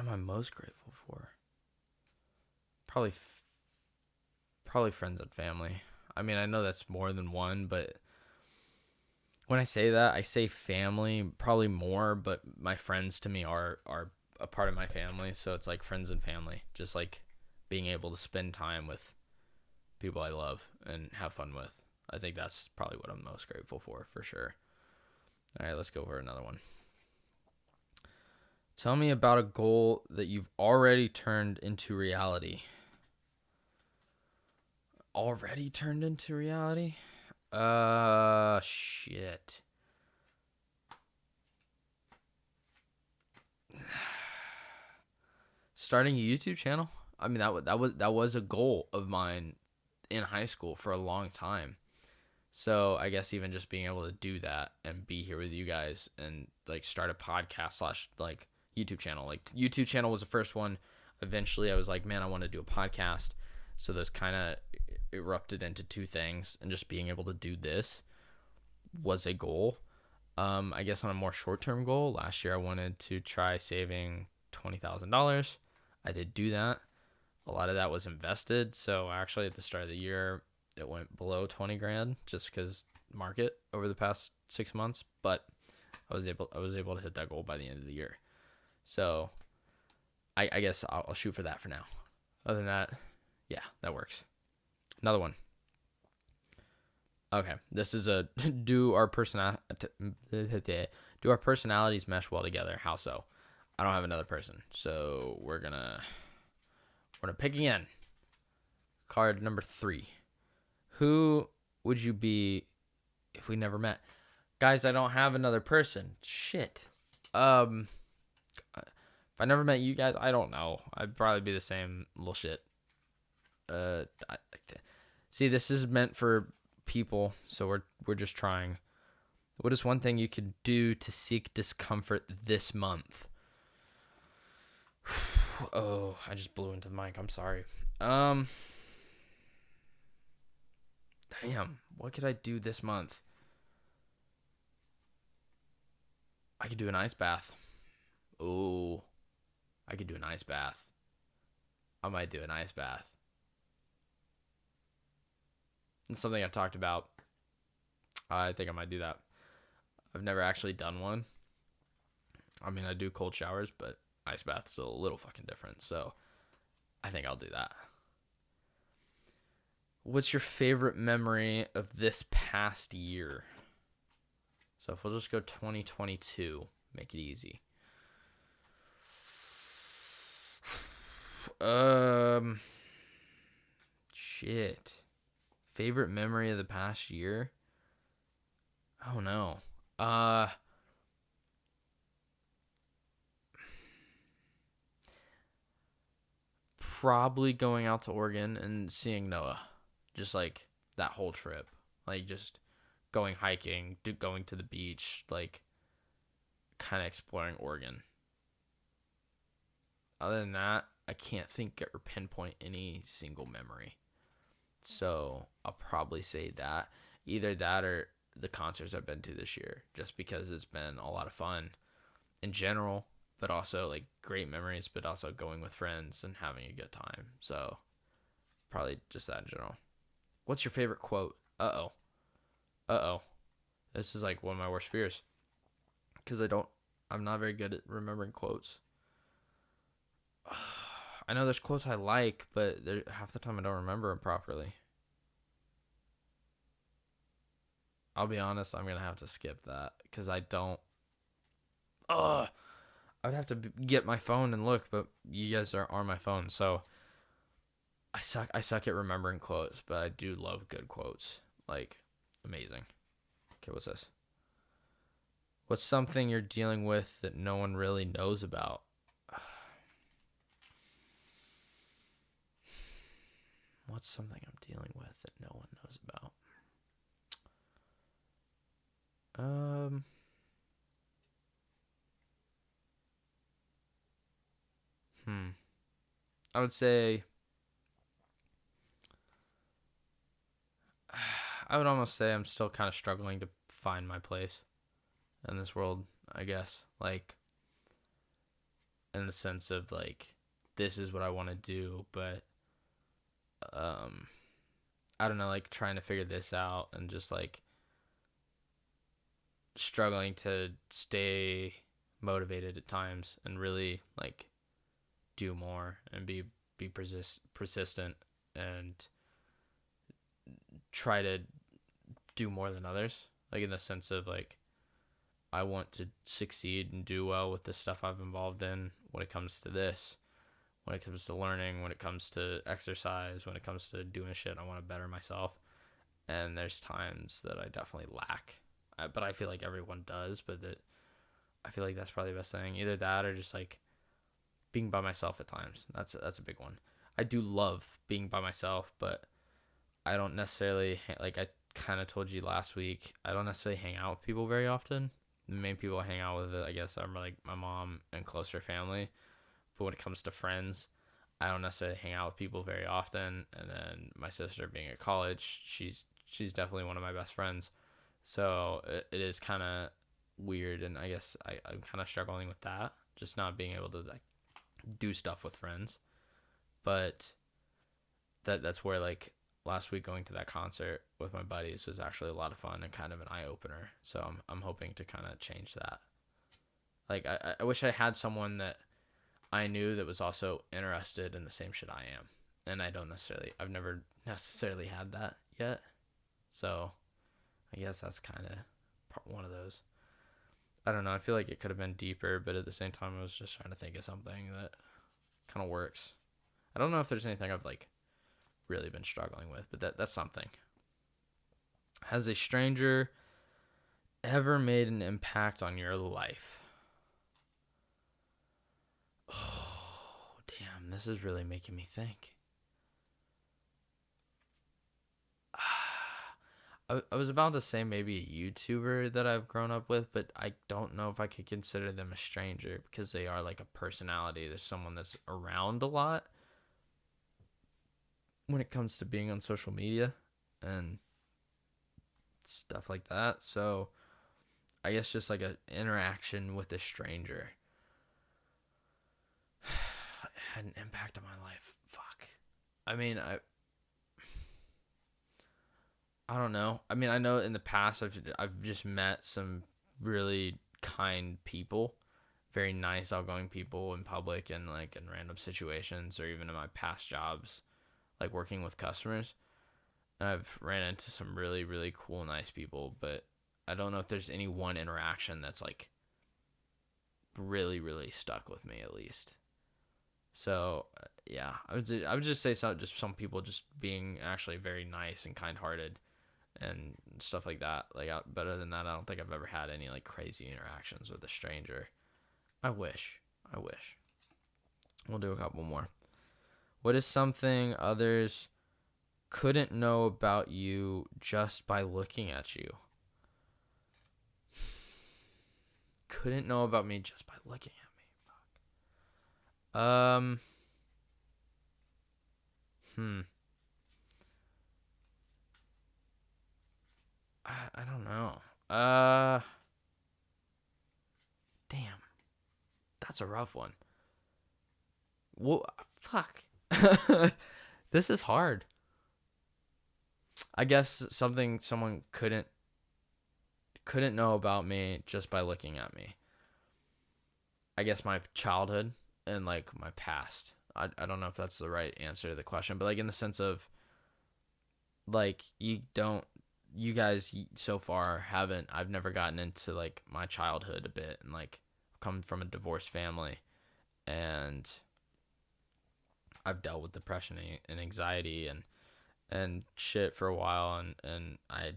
I most grateful for? Probably Probably friends and family. I mean, I know that's more than one, but when I say that, I say family probably more, but my friends to me are a part of my family, so it's like friends and family. Just like being able to spend time with people I love and have fun with. I think that's probably what I'm most grateful for sure. All right, let's go for another one. Tell me about a goal that you've already turned into reality. Already turned into reality? Shit. Starting a YouTube channel. I mean, that was a goal of mine in high school for a long time. So I guess even just being able to do that and be here with you guys and like start a podcast slash like YouTube channel. Like YouTube channel was the first one. Eventually I was like, man, I want to do a podcast. So those kind of erupted into two things, and just being able to do this was a goal. I guess on a more short-term goal, last year I wanted to try saving $20,000. I did do that. A lot of that was invested. So actually at the start of the year, it went below 20 grand just because market over the past 6 months, but I was able to hit that goal by the end of the year. So I guess I'll shoot for that for now. Other than that, yeah, that works. Another one. Okay, this is a do our personalities mesh well together? How so? I don't have another person, so we're gonna pick again. Card number 3. Who would you be if we never met? Guys, I don't have another person. Shit. If I never met you guys, I don't know. I'd probably be the same little shit. See, this is meant for people, so we're just trying. What is one thing you could do to seek discomfort this month? Oh, I just blew into the mic. I'm sorry. Damn, what could I do this month? I could do an ice bath. Oh, I could do an ice bath. I might do an ice bath. It's something I've talked about. I think I might do that. I've never actually done one. I mean, I do cold showers, but ice bath's a little fucking different. So I think I'll do that. What's your favorite memory of this past year? So if we'll just go 2022, make it easy. Shit. Favorite memory of the past year? Oh no. Probably going out to Oregon and seeing Noah. Just like that whole trip. Like just going hiking, going to the beach, like kind of exploring Oregon. Other than that, I can't think or pinpoint any single memory. So I'll probably say that. Either that or the concerts I've been to this year, just because it's been a lot of fun in general, but also like great memories, but also going with friends and having a good time. So probably just that in general. What's your favorite quote? Uh-oh. This is like one of my worst fears. Because I'm not very good at remembering quotes. I know there's quotes I like, but half the time I don't remember them properly. I'll be honest, I'm going to have to skip that because I don't. I would have to get my phone and look, but you guys are on my phone, so I suck at remembering quotes, but I do love good quotes. Like, amazing. Okay, what's this? What's something you're dealing with that no one really knows about? What's something I'm dealing with that no one knows about? I would say I would almost say I'm still kind of struggling to find my place in this world, I guess. Like, in the sense of, like, this is what I want to do, but, I don't know, like trying to figure this out and just like struggling to stay motivated at times and really like do more and be persistent and try to do more than others, like in the sense of like I want to succeed and do well with the stuff I've involved in when it comes to this, when it comes to learning, when it comes to exercise, when it comes to doing shit. I want to better myself, and there's times that I definitely lack, but I feel like everyone does. But that I feel like that's probably the best thing. Either that or just like being by myself at times. That's a big one. I do love being by myself, but I don't necessarily like I kind of told you last week. I don't necessarily hang out with people very often. The main people I hang out with, I guess, are like my mom and closer family. But when it comes to friends, I don't necessarily hang out with people very often. And then my sister, being at college, she's definitely one of my best friends. So it is kind of weird, and I guess I'm kind of struggling with that, just not being able to like do stuff with friends. But that's where like last week going to that concert with my buddies was actually a lot of fun and kind of an eye opener. So I'm hoping to kind of change that. Like I wish I had someone that I knew that was also interested in the same shit I am, and I've never necessarily had that yet. So I guess that's kind of one of those. I don't know. I feel like it could have been deeper, but at the same time, I was just trying to think of something that kind of works. I don't know if there's anything I've like really been struggling with, but that's something. Has a stranger ever made an impact on your life? Oh, damn. This is really making me think. I was about to say maybe a YouTuber that I've grown up with, but I don't know if I could consider them a stranger because they are like a personality. There's someone that's around a lot when it comes to being on social media and stuff like that. So I guess just like an interaction with a stranger had an impact on my life. Fuck. I mean, I don't know. I mean, I know in the past I've just met some really kind people, very nice, outgoing people in public and like in random situations or even in my past jobs, like working with customers. And I've ran into some really, really cool, nice people, but I don't know if there's any one interaction that's like really, really stuck with me at least. So yeah, I would just say some people just being actually very nice and kind-hearted and stuff like that. Like, but other than that, I don't think I've ever had any like crazy interactions with a stranger. I wish. We'll do a couple more. What is something others couldn't know about you just by looking at you? Couldn't know about me just by looking at me. Fuck. I don't know. Damn. That's a rough one. Well, fuck. This is hard. I guess something someone couldn't know about me just by looking at me. I guess my childhood and like my past. I don't know if that's the right answer to the question, but like in the sense of like you guys so far I've never gotten into like my childhood a bit, and like come from a divorced family, and I've dealt with depression and anxiety and shit for a while, and I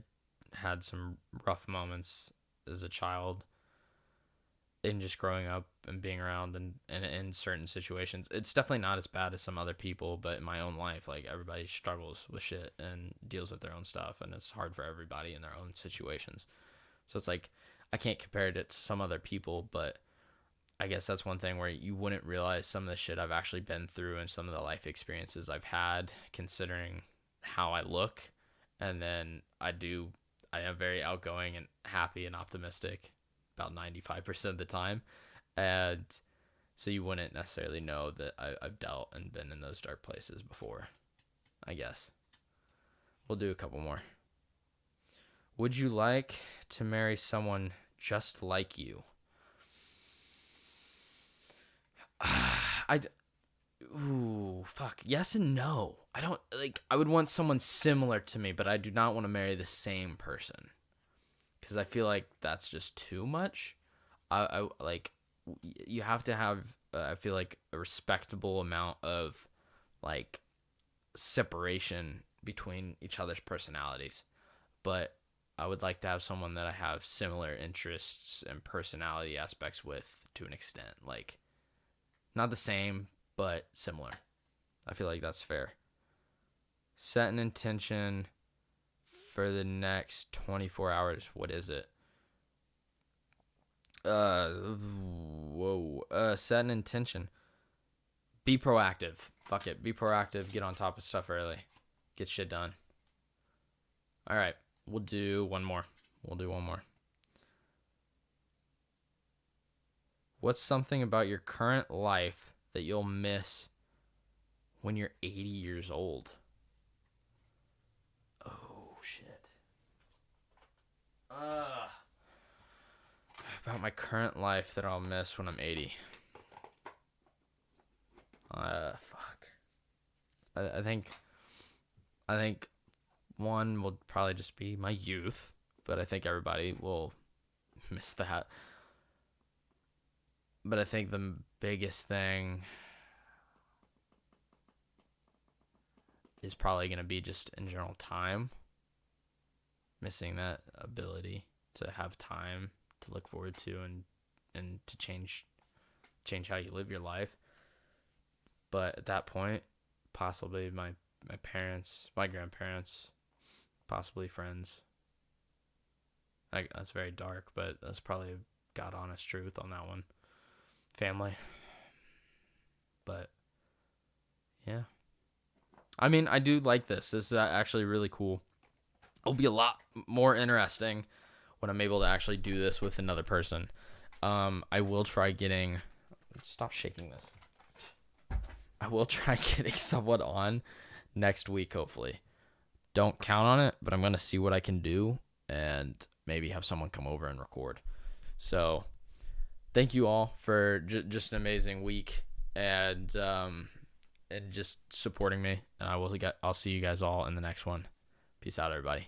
had some rough moments as a child in just growing up and being around and in certain situations. It's definitely not as bad as some other people, but in my own life, like everybody struggles with shit and deals with their own stuff, and it's hard for everybody in their own situations. So it's like I can't compare it to some other people, but I guess that's one thing where you wouldn't realize some of the shit I've actually been through and some of the life experiences I've had, considering how I look. And then I am very outgoing and happy and optimistic about 95% of the time. And so you wouldn't necessarily know that I've dealt and been in those dark places before, I guess. We'll do a couple more. Would you like to marry someone just like you? Fuck. Yes and no. I don't like. I would want someone similar to me, but I do not want to marry the same person because I feel like that's just too much. I like. You have to have. I feel like a respectable amount of like separation between each other's personalities, but I would like to have someone that I have similar interests and personality aspects with to an extent. Like, not the same, but similar. I feel like that's fair. Set an intention for the next 24 hours. What is it? Set an intention. Be proactive. Fuck it. Be proactive. Get on top of stuff early. Get shit done. All right. We'll do one more. What's something about your current life that you'll miss when you're 80 years old? Oh, shit. About my current life that I'll miss when I'm 80. Fuck. I think one will probably just be my youth, but I think everybody will miss that. But I think the biggest thing is probably going to be just in general time. Missing that ability to have time to look forward to and to change how you live your life. But at that point, possibly my parents, my grandparents, possibly friends. That's very dark, but that's probably a God honest truth on that one. Family. But yeah. I mean, I do like this. This is actually really cool. It'll be a lot more interesting when I'm able to actually do this with another person. I will try getting... Stop shaking this. I will try getting someone on next week, hopefully. Don't count on it, but I'm going to see what I can do and maybe have someone come over and record. So, thank you all for just an amazing week and just supporting me. And I'll see you guys all in the next one. Peace out, everybody.